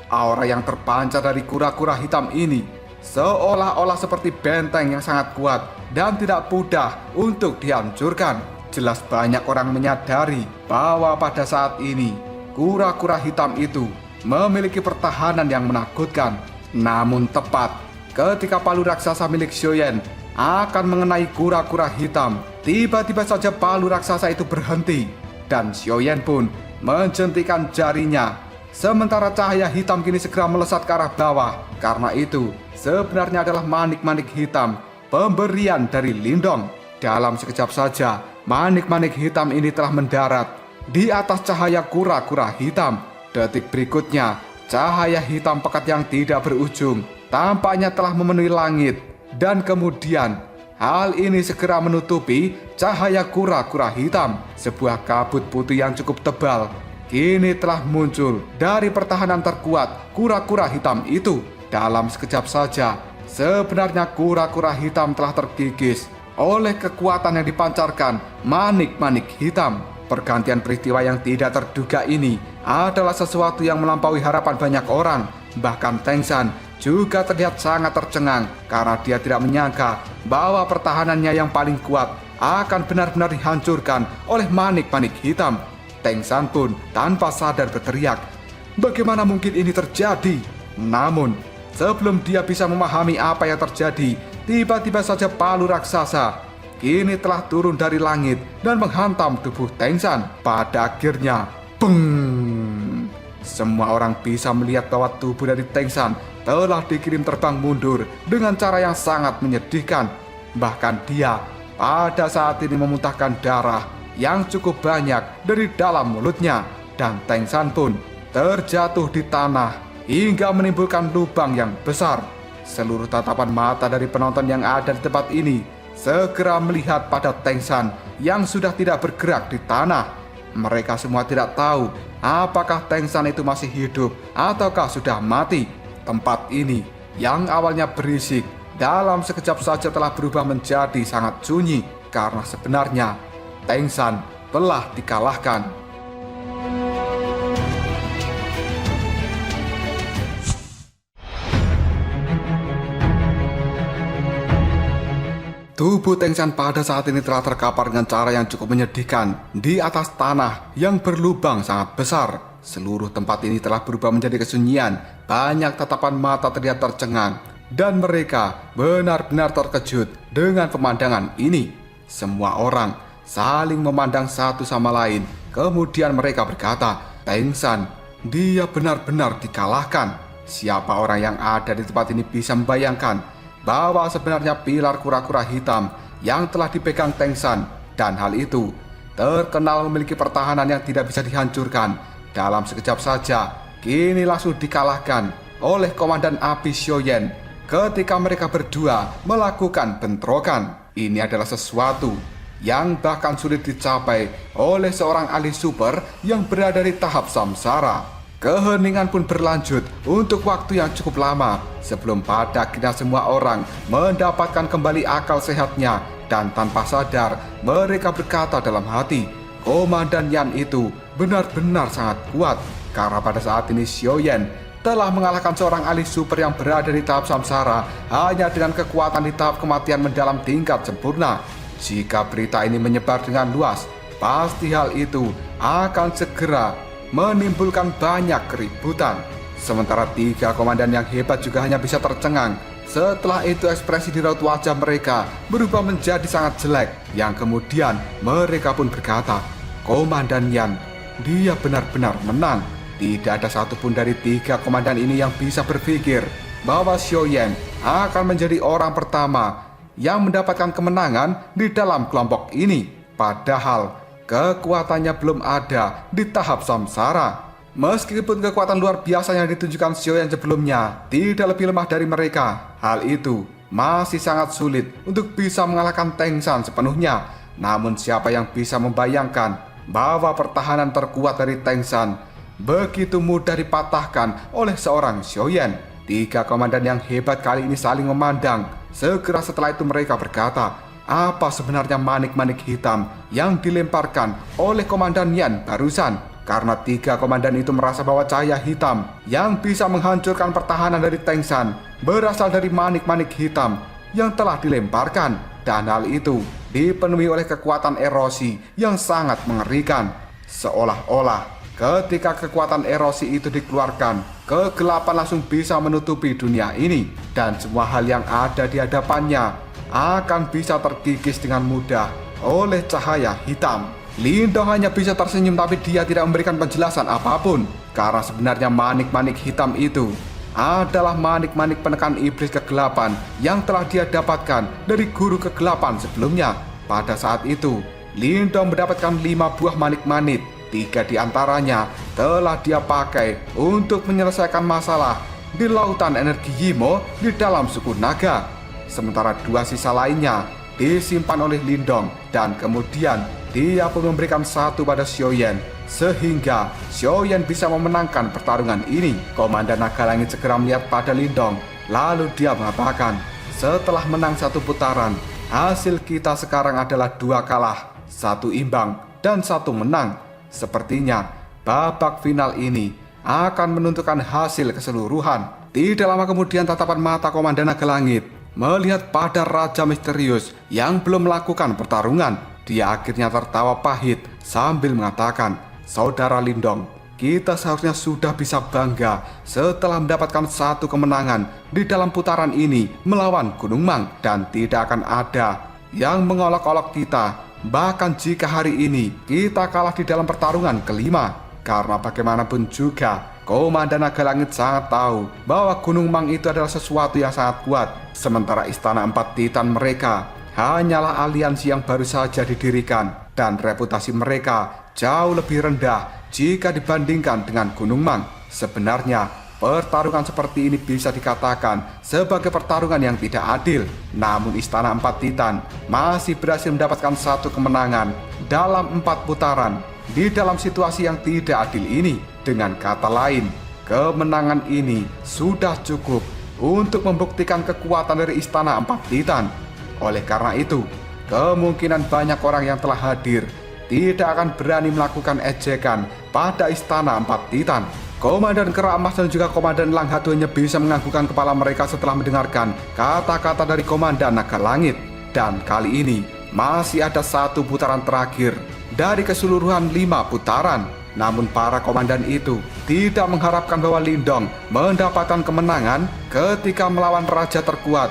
[SPEAKER 1] Aura yang terpancar dari kura-kura hitam ini seolah-olah seperti benteng yang sangat kuat dan tidak mudah untuk dihancurkan. Jelas banyak orang menyadari bahwa pada saat ini kura-kura hitam itu memiliki pertahanan yang menakutkan. Namun tepat ketika palu raksasa milik Xiaoyan akan mengenai kura-kura hitam, tiba-tiba saja palu raksasa itu berhenti dan Xiaoyan pun menjentikan jarinya. Sementara cahaya hitam kini segera melesat ke arah bawah. Karena itu sebenarnya adalah manik-manik hitam pemberian dari Lindong. Dalam sekejap saja, manik-manik hitam ini telah mendarat di atas cahaya kura-kura hitam. Detik berikutnya, cahaya hitam pekat yang tidak berujung tampaknya telah memenuhi langit. Dan kemudian, hal ini segera menutupi cahaya kura-kura hitam. Sebuah kabut putih yang cukup tebal kini telah muncul dari pertahanan terkuat kura-kura hitam itu. Dalam sekejap saja, sebenarnya kura-kura hitam telah terkikis oleh kekuatan yang dipancarkan manik-manik hitam. Pergantian peristiwa yang tidak terduga ini adalah sesuatu yang melampaui harapan banyak orang. Bahkan Teng San juga terlihat sangat tercengang karena dia tidak menyangka bahwa pertahanannya yang paling kuat akan benar-benar dihancurkan oleh manik-manik hitam. Teng San pun tanpa sadar berteriak, "Bagaimana mungkin ini terjadi?" Namun sebelum dia bisa memahami apa yang terjadi, tiba-tiba saja palu raksasa kini telah turun dari langit dan menghantam tubuh Teng San. Pada akhirnya, beng! Semua orang bisa melihat bahwa tubuh dari Teng San telah dikirim terbang mundur dengan cara yang sangat menyedihkan. Bahkan dia pada saat ini memuntahkan darah yang cukup banyak dari dalam mulutnya. Dan Teng San pun terjatuh di tanah hingga menimbulkan lubang yang besar. Seluruh tatapan mata dari penonton yang ada di tempat ini segera melihat pada Teng San yang sudah tidak bergerak di tanah. Mereka semua tidak tahu apakah Teng San itu masih hidup ataukah sudah mati. Tempat ini yang awalnya berisik dalam sekejap saja telah berubah menjadi sangat sunyi karena sebenarnya Teng San telah dikalahkan. Tubuh Teng San pada saat ini telah terkapar dengan cara yang cukup menyedihkan di atas tanah yang berlubang sangat besar. Seluruh tempat ini telah berubah menjadi kesunyian. Banyak tatapan mata terlihat tercengang dan mereka benar-benar terkejut dengan pemandangan ini. Semua orang saling memandang satu sama lain. Kemudian mereka berkata, "Teng San, dia benar-benar dikalahkan." Siapa orang yang ada di tempat ini bisa membayangkan bahwa sebenarnya pilar kura-kura hitam yang telah dipegang Teng San dan hal itu terkenal memiliki pertahanan yang tidak bisa dihancurkan. Dalam sekejap saja, kini langsung dikalahkan oleh Komandan Api Xiaoyan ketika mereka berdua melakukan bentrokan. Ini adalah sesuatu yang bahkan sulit dicapai oleh seorang ahli super yang berada di tahap samsara. Keheningan pun berlanjut untuk waktu yang cukup lama sebelum pada akhirnya semua orang mendapatkan kembali akal sehatnya dan tanpa sadar mereka berkata dalam hati, Komandan Yan itu benar-benar sangat kuat karena pada saat ini Xiaoyan telah mengalahkan seorang ahli super yang berada di tahap samsara hanya dengan kekuatan di tahap kematian mendalam tingkat sempurna. Jika berita ini menyebar dengan luas, pasti hal itu akan segera menimbulkan banyak keributan. Sementara 3 komandan yang hebat juga hanya bisa tercengang. Setelah itu ekspresi di raut wajah mereka berubah menjadi sangat jelek, yang kemudian mereka pun berkata, "Komandan Yan, dia benar-benar menang." Tidak ada satupun dari 3 komandan ini yang bisa berpikir bahwa Xiaoyan akan menjadi orang pertama yang mendapatkan kemenangan di dalam kelompok ini. Padahal kekuatannya belum ada di tahap samsara. Meskipun kekuatan luar biasa yang ditunjukkan Xiaoyan sebelumnya tidak lebih lemah dari mereka, hal itu masih sangat sulit untuk bisa mengalahkan Teng San sepenuhnya. Namun siapa yang bisa membayangkan bahwa pertahanan terkuat dari Teng San begitu mudah dipatahkan oleh seorang Xiaoyan. 3 komandan yang hebat kali ini saling memandang. Segera setelah itu mereka berkata, apa sebenarnya manik-manik hitam yang dilemparkan oleh komandan Yan barusan? Karena 3 komandan itu merasa bahwa cahaya hitam yang bisa menghancurkan pertahanan dari Teng San berasal dari manik-manik hitam yang telah dilemparkan. Dan hal itu dipenuhi oleh kekuatan erosi yang sangat mengerikan. Seolah-olah ketika kekuatan erosi itu dikeluarkan, kegelapan langsung bisa menutupi dunia ini. Dan semua hal yang ada di hadapannya akan bisa terkikis dengan mudah oleh cahaya hitam. Lindong hanya bisa tersenyum, tapi dia tidak memberikan penjelasan apapun. Karena sebenarnya manik-manik hitam itu adalah manik-manik penekan iblis kegelapan yang telah dia dapatkan dari guru kegelapan sebelumnya. Pada saat itu, Lindong mendapatkan 5 buah manik-manik. 3 di antaranya telah dia pakai untuk menyelesaikan masalah di lautan energi Yimo di dalam suku naga. Sementara 2 sisa lainnya disimpan oleh Lindong, dan kemudian dia pun memberikan 1 pada Xiaoyan, sehingga Xiaoyan bisa memenangkan pertarungan ini. Komandan Naga Langit segera melihat pada Lindong, lalu dia mengatakan, setelah menang 1 putaran, hasil kita sekarang adalah 2 kalah, 1 imbang, dan 1 menang. Sepertinya babak final ini akan menentukan hasil keseluruhan. Tidak lama kemudian tatapan mata Komandan Naga Langit melihat pada Raja Misterius yang belum melakukan pertarungan. Dia akhirnya tertawa pahit sambil mengatakan, "Saudara Lindong, kita seharusnya sudah bisa bangga setelah mendapatkan 1 kemenangan di dalam putaran ini melawan Gunung Mang, dan tidak akan ada yang mengolok-olok kita. Bahkan jika hari ini kita kalah di dalam pertarungan kelima. Karena bagaimanapun juga, Komandan Naga Langit sangat tahu bahwa Gunung Mang itu adalah sesuatu yang sangat kuat. Sementara Istana 4 Titan mereka hanyalah aliansi yang baru saja didirikan, dan reputasi mereka jauh lebih rendah jika dibandingkan dengan Gunung Mang. Sebenarnya pertarungan seperti ini bisa dikatakan sebagai pertarungan yang tidak adil. Namun Istana 4 Titan masih berhasil mendapatkan 1 kemenangan dalam 4 putaran di dalam situasi yang tidak adil ini. Dengan kata lain, kemenangan ini sudah cukup untuk membuktikan kekuatan dari Istana 4 Titan. Oleh karena itu, kemungkinan banyak orang yang telah hadir tidak akan berani melakukan ejekan pada Istana 4 Titan. Komandan Kera Emas dan juga Komandan Lang Hatu hanya bisa menganggukkan kepala mereka setelah mendengarkan kata-kata dari Komandan Naga Langit. Dan kali ini masih ada 1 putaran terakhir dari keseluruhan 5 putaran. Namun para komandan itu tidak mengharapkan bahwa Lindong mendapatkan kemenangan ketika melawan raja terkuat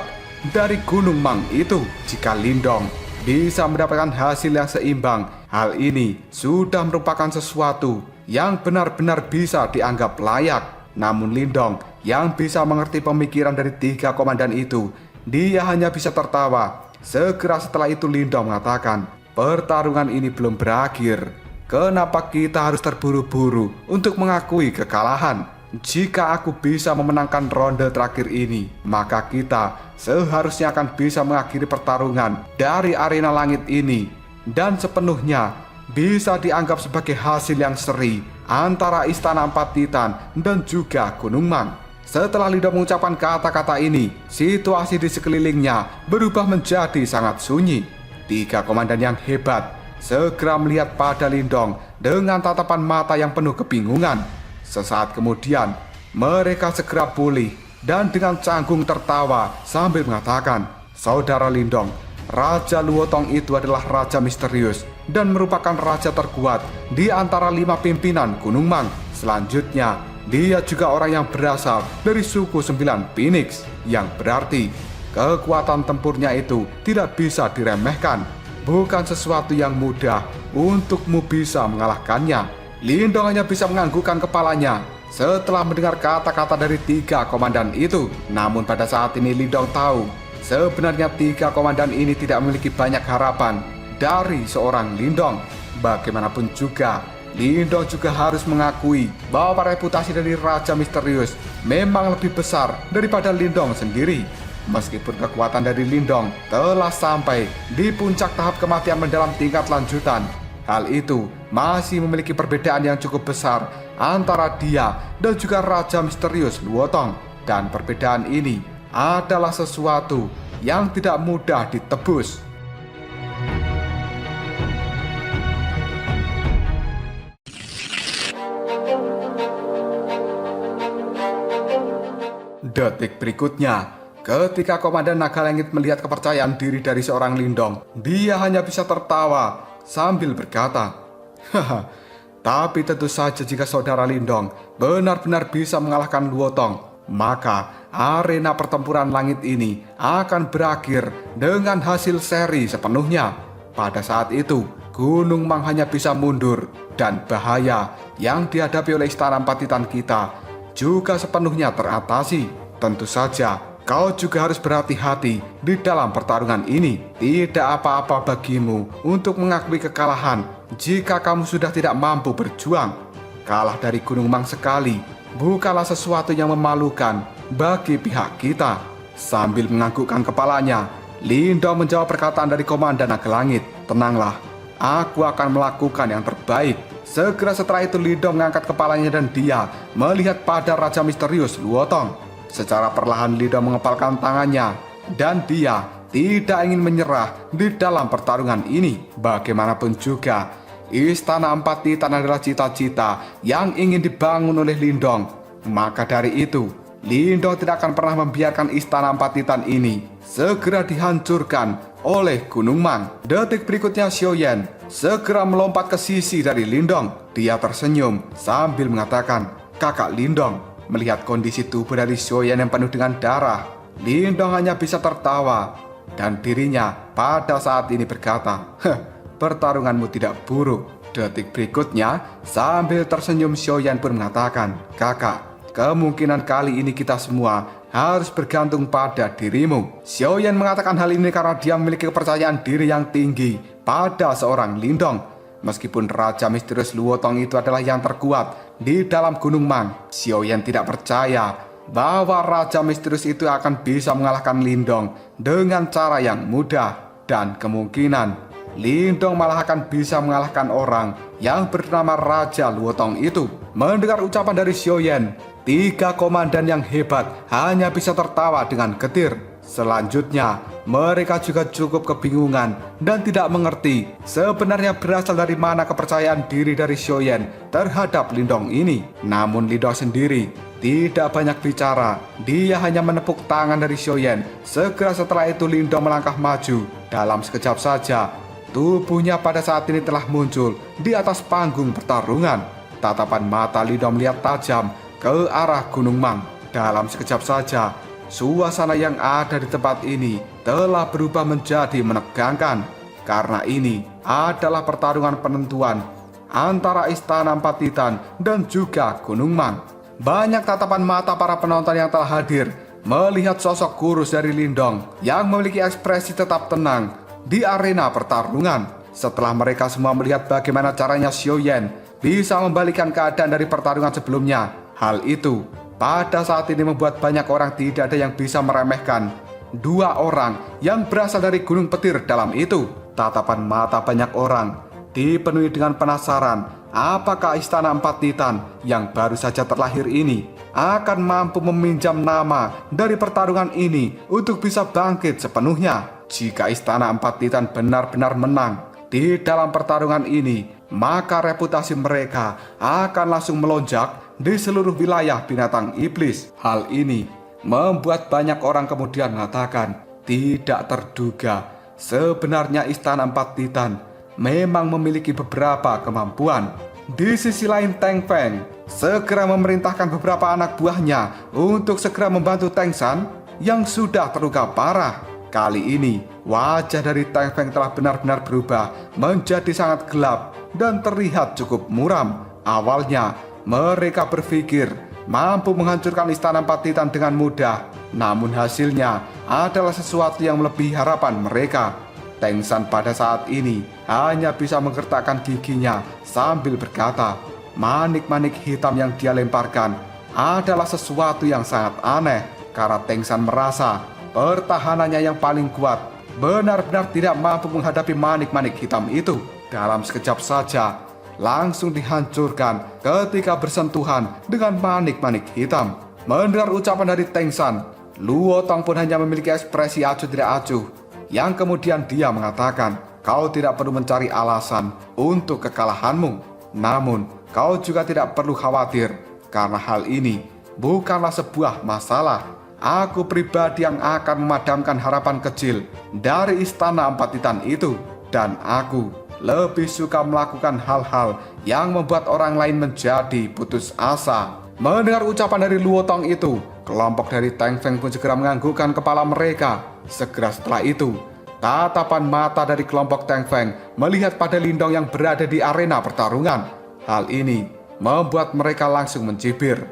[SPEAKER 1] dari Gunung Mang itu. Jika Lindong bisa mendapatkan hasil yang seimbang, hal ini sudah merupakan sesuatu yang benar-benar bisa dianggap layak. Namun Lindong yang bisa mengerti pemikiran dari 3 komandan itu, dia hanya bisa tertawa. Segera setelah itu Lindong mengatakan, pertarungan ini belum berakhir. Kenapa kita harus terburu-buru untuk mengakui kekalahan? Jika aku bisa memenangkan ronde terakhir ini, maka kita seharusnya akan bisa mengakhiri pertarungan dari arena langit ini, dan sepenuhnya bisa dianggap sebagai hasil yang seri antara Istana 4 Titan dan juga Gunung Mang. Setelah Lindong mengucapkan kata-kata ini, situasi di sekelilingnya berubah menjadi sangat sunyi. 3 komandan yang hebat segera melihat pada Lindong dengan tatapan mata yang penuh kebingungan. Sesaat kemudian, mereka segera pulih dan dengan canggung tertawa sambil mengatakan, "Saudara Lindong, Raja Luotong itu adalah Raja Misterius dan merupakan raja terkuat di antara 5 pimpinan Gunung Mang. Selanjutnya, dia juga orang yang berasal dari suku 9 Phoenix, yang berarti kekuatan tempurnya itu tidak bisa diremehkan. Bukan sesuatu yang mudah untukmu bisa mengalahkannya. Lindong hanya bisa menganggukkan kepalanya setelah mendengar kata-kata dari 3 komandan itu. Namun pada saat ini Lindong tahu sebenarnya 3 komandan ini tidak memiliki banyak harapan dari seorang Lindong. Bagaimanapun juga, Lindong juga harus mengakui bahwa reputasi dari Raja Misterius memang lebih besar daripada Lindong sendiri. Meskipun kekuatan dari Lindong telah sampai di puncak tahap kematian mendalam tingkat lanjutan, hal itu masih memiliki perbedaan yang cukup besar antara dia dan juga Raja Misterius Luotong. Dan perbedaan ini adalah sesuatu yang tidak mudah ditebus. Detik berikutnya, ketika Komandan Naga Langit melihat kepercayaan diri dari seorang Lindong, dia hanya bisa tertawa sambil berkata, "Haha, tapi tentu saja jika saudara Lindong benar-benar bisa mengalahkan Luotong, maka arena pertempuran langit ini akan berakhir dengan hasil seri sepenuhnya. Pada saat itu, Gunung Mang hanya bisa mundur, dan bahaya yang dihadapi oleh Istana Empat Titan kita juga sepenuhnya teratasi. Tentu saja, kau juga harus berhati-hati di dalam pertarungan ini. Tidak apa-apa bagimu untuk mengakui kekalahan jika kamu sudah tidak mampu berjuang. Kalah dari Gunung Mang sekali bukanlah sesuatu yang memalukan bagi pihak kita." Sambil menganggukkan kepalanya, Lindong menjawab perkataan dari Komandan Naga Langit. "Tenanglah, aku akan melakukan yang terbaik." Segera setelah itu Lindong mengangkat kepalanya dan dia melihat pada Raja Misterius Luotong. Secara perlahan Lindong mengepalkan tangannya dan dia tidak ingin menyerah di dalam pertarungan ini. Bagaimanapun juga, Istana Empat Titan adalah cita-cita yang ingin dibangun oleh Lindong. Maka dari itu, Lindong tidak akan pernah membiarkan Istana Empat Titan ini segera dihancurkan oleh Gunung Mang. Detik berikutnya Xiaoyan segera melompat ke sisi dari Lindong. Dia tersenyum sambil mengatakan, "Kakak Lindong." Melihat kondisi tubuh dari Xiaoyan yang penuh dengan darah, Lindong hanya bisa tertawa dan dirinya pada saat ini berkata, "Pertarunganmu tidak buruk." Detik berikutnya, sambil tersenyum Xiaoyan pun mengatakan, "Kakak, kemungkinan kali ini kita semua harus bergantung pada dirimu." Xiaoyan mengatakan hal ini karena dia memiliki kepercayaan diri yang tinggi pada seorang Lindong. Meskipun Raja Misterius Luotong itu adalah yang terkuat di dalam Gunung Mang, Xiaoyan tidak percaya bahwa Raja Misterius itu akan bisa mengalahkan Lindong dengan cara yang mudah. Dan kemungkinan Lindong malah akan bisa mengalahkan orang yang bernama Raja Luotong itu. Mendengar ucapan dari Xiaoyan, 3 komandan yang hebat hanya bisa tertawa dengan getir. Selanjutnya, mereka juga cukup kebingungan dan tidak mengerti sebenarnya berasal dari mana kepercayaan diri dari Xiaoyan terhadap Lindong ini. Namun Lindong sendiri tidak banyak bicara. Dia hanya menepuk tangan dari Xiaoyan. Segera setelah itu Lindong melangkah maju. Dalam sekejap saja, tubuhnya pada saat ini telah muncul di atas panggung pertarungan. Tatapan mata Lindong melihat tajam ke arah Gunung Mang. Dalam sekejap saja, suasana yang ada di tempat ini telah berubah menjadi menegangkan. Karena ini adalah pertarungan penentuan antara Istana Empat Titan dan juga Gunung Mang. Banyak tatapan mata para penonton yang telah hadir melihat sosok kurus dari Lindong yang memiliki ekspresi tetap tenang di arena pertarungan. Setelah mereka semua melihat bagaimana caranya Xiaoyan bisa membalikkan keadaan dari pertarungan sebelumnya, hal itu pada saat ini membuat banyak orang tidak ada yang bisa meremehkan 2 orang yang berasal dari Gunung Petir dalam itu. Tatapan mata banyak orang dipenuhi dengan penasaran apakah Istana Empat Titan yang baru saja terlahir ini akan mampu meminjam nama dari pertarungan ini untuk bisa bangkit sepenuhnya. Jika Istana Empat Titan benar-benar menang di dalam pertarungan ini, maka reputasi mereka akan langsung melonjak di seluruh wilayah binatang iblis. Hal ini membuat banyak orang kemudian mengatakan, tidak terduga sebenarnya Istana Empat Titan memang memiliki beberapa kemampuan. Di sisi lain, Teng Feng segera memerintahkan beberapa anak buahnya untuk segera membantu Teng San yang sudah terluka parah. Kali ini, wajah dari Teng Feng telah benar-benar berubah menjadi sangat gelap dan terlihat cukup muram. Awalnya, mereka berpikir mampu menghancurkan istana Empat Titan dengan mudah, namun hasilnya adalah sesuatu yang melebihi harapan mereka. Teng San pada saat ini hanya bisa menggertakkan giginya sambil berkata, manik-manik hitam yang dia lemparkan adalah sesuatu yang sangat aneh, karena Teng San merasa pertahanannya yang paling kuat benar-benar tidak mampu menghadapi manik-manik hitam itu. Dalam sekejap saja langsung dihancurkan ketika bersentuhan dengan manik-manik hitam. Mendengar ucapan dari Teng San, Luo Tong pun hanya memiliki ekspresi acuh tidak acuh, yang kemudian dia mengatakan, kau tidak perlu mencari alasan untuk kekalahanmu. Namun, kau juga tidak perlu khawatir, karena hal ini bukanlah sebuah masalah. Aku pribadi yang akan memadamkan harapan kecil dari istana Empat Titan itu. Dan aku lebih suka melakukan hal-hal yang membuat orang lain menjadi putus asa. Mendengar ucapan dari Luo Tong itu, kelompok dari Teng Feng pun segera menganggukkan kepala mereka. Segera setelah itu, tatapan mata dari kelompok Teng Feng melihat pada Lindong yang berada di arena pertarungan. Hal ini membuat mereka langsung mencibir.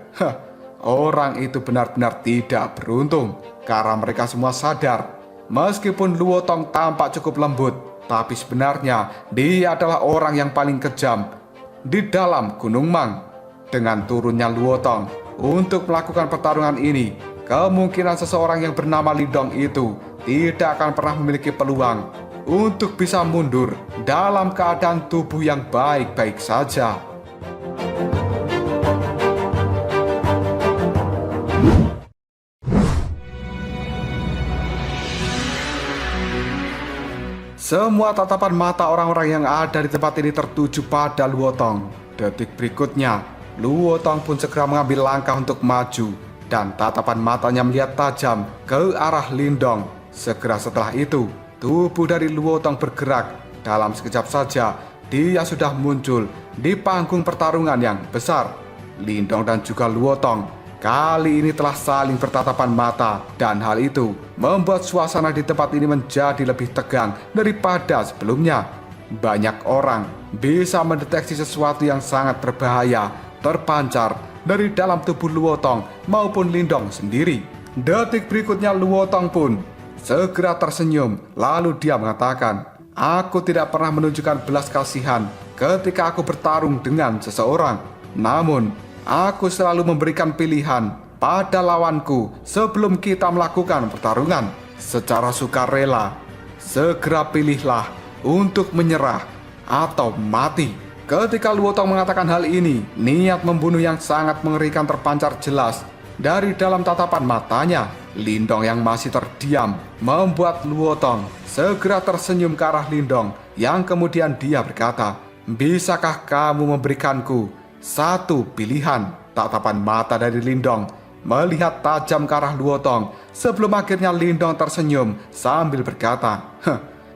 [SPEAKER 1] Orang itu benar-benar tidak beruntung, karena mereka semua sadar, meskipun Luo Tong tampak cukup lembut, tapi sebenarnya dia adalah orang yang paling kejam di dalam Gunung Mang. Dengan turunnya Luo Tong untuk melakukan pertarungan ini, kemungkinan seseorang yang bernama Lindong itu tidak akan pernah memiliki peluang untuk bisa mundur dalam keadaan tubuh yang baik-baik saja. Semua tatapan mata orang-orang yang ada di tempat ini tertuju pada Luo Tong. Detik berikutnya, Luo Tong pun segera mengambil langkah untuk maju, dan tatapan matanya melihat tajam ke arah Lindong. Segera setelah itu, tubuh dari Luo Tong bergerak. Dalam sekejap saja, dia sudah muncul di panggung pertarungan yang besar. Lindong dan juga Luo Tong kali ini telah saling bertatapan mata, dan hal itu membuat suasana di tempat ini menjadi lebih tegang daripada sebelumnya. Banyak orang bisa mendeteksi sesuatu yang sangat berbahaya terpancar dari dalam tubuh Luo Tong maupun Lindong sendiri. Detik berikutnya Luo Tong pun segera tersenyum, lalu dia mengatakan, aku tidak pernah menunjukkan belas kasihan ketika aku bertarung dengan seseorang. Namun, aku selalu memberikan pilihan pada lawanku sebelum kita melakukan pertarungan. Secara sukarela, segera pilihlah untuk menyerah atau mati. Ketika Luo Tong mengatakan hal ini, niat membunuh yang sangat mengerikan terpancar jelas dari dalam tatapan matanya. Lindong yang masih terdiam membuat Luo Tong segera tersenyum ke arah Lindong, yang kemudian dia berkata, bisakah kamu memberikanku satu pilihan? Tatapan mata dari Lindong melihat tajam ke arah Luo Tong sebelum akhirnya Lindong tersenyum sambil berkata,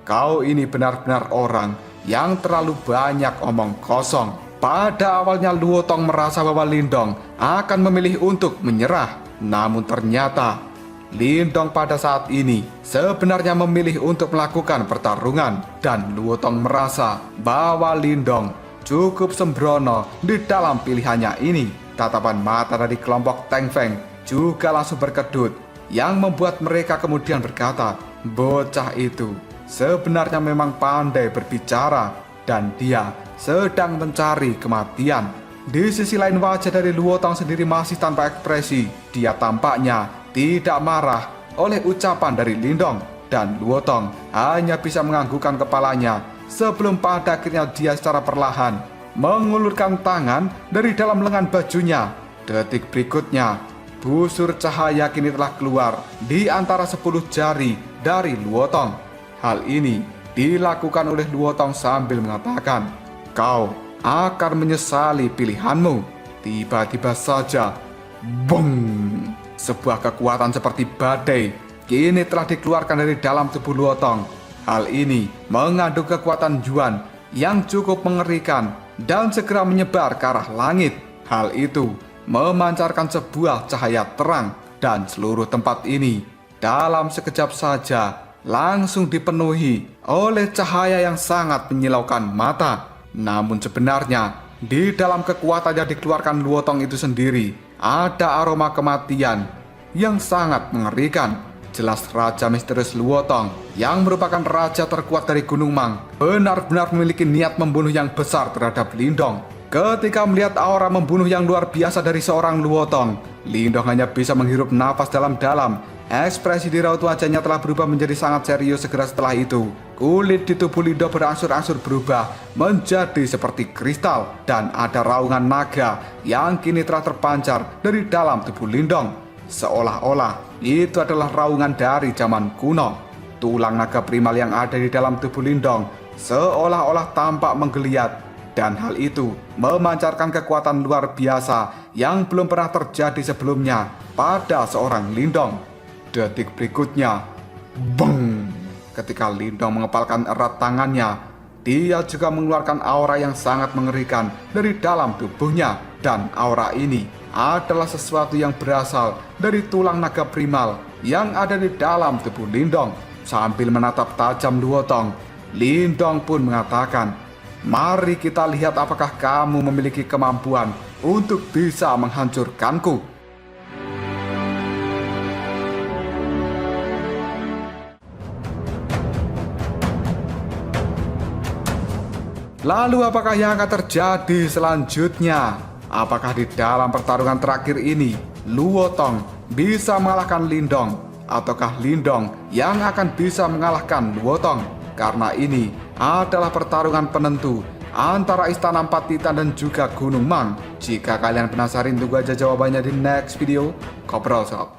[SPEAKER 1] kau ini benar-benar orang yang terlalu banyak omong kosong. Pada awalnya Luo Tong merasa bahwa Lindong akan memilih untuk menyerah, namun ternyata Lindong pada saat ini sebenarnya memilih untuk melakukan pertarungan, dan Luo Tong merasa bahwa Lindong cukup sembrono di dalam pilihannya ini. Tatapan mata dari kelompok Teng Feng juga langsung berkedut, yang membuat mereka kemudian berkata, bocah itu sebenarnya memang pandai berbicara dan dia sedang mencari kematian. Di sisi lain, wajah dari Luo Tong sendiri masih tanpa ekspresi. Dia tampaknya tidak marah oleh ucapan dari Lindong, dan Luo Tong hanya bisa menganggukkan kepalanya sebelum pada akhirnya dia secara perlahan mengulurkan tangan dari dalam lengan bajunya. Detik berikutnya, busur cahaya kini telah keluar di antara 10 jari dari Luo Tong. Hal ini dilakukan oleh Luo Tong sambil mengatakan, kau akan menyesali pilihanmu. Tiba-tiba saja, bong! Sebuah kekuatan seperti badai kini telah dikeluarkan dari dalam tubuh Luo Tong. Hal ini mengandung kekuatan Yuan yang cukup mengerikan dan segera menyebar ke arah langit. Hal itu memancarkan sebuah cahaya terang dan seluruh tempat ini dalam sekejap saja langsung dipenuhi oleh cahaya yang sangat menyilaukan mata. Namun sebenarnya di dalam kekuatan yang dikeluarkan Luotong itu sendiri ada aroma kematian yang sangat mengerikan. Jelas Raja Misterius Luotong yang merupakan raja terkuat dari Gunung Mang benar-benar memiliki niat membunuh yang besar terhadap Lindong. Ketika melihat aura membunuh yang luar biasa dari seorang Luotong, Lindong hanya bisa menghirup nafas dalam-dalam. Ekspresi di raut wajahnya telah berubah menjadi sangat serius. Segera setelah itu, kulit di tubuh Lindong berangsur-angsur berubah menjadi seperti kristal, dan ada raungan naga yang kini telah terpancar dari dalam tubuh Lindong. Seolah-olah itu adalah raungan dari zaman kuno. Tulang naga primal yang ada di dalam tubuh Lindong seolah-olah tampak menggeliat, dan hal itu memancarkan kekuatan luar biasa yang belum pernah terjadi sebelumnya pada seorang Lindong. Detik berikutnya, beng! Ketika Lindong mengepalkan erat tangannya, dia juga mengeluarkan aura yang sangat mengerikan dari dalam tubuhnya. Dan aura ini adalah sesuatu yang berasal dari tulang naga primal yang ada di dalam tubuh Lindong. Sambil menatap tajam Luotong, Lindong pun mengatakan, "Mari kita lihat apakah kamu memiliki kemampuan untuk bisa menghancurkanku." Lalu apakah yang akan terjadi selanjutnya? Apakah di dalam pertarungan terakhir ini Luotong bisa mengalahkan Lindong? Ataukah Lindong yang akan bisa mengalahkan Luotong? Karena ini adalah pertarungan penentu antara Istana Empat Titan dan juga Gunung Mang. Jika kalian penasaran, tunggu aja jawabannya di next video. Kobrol sob.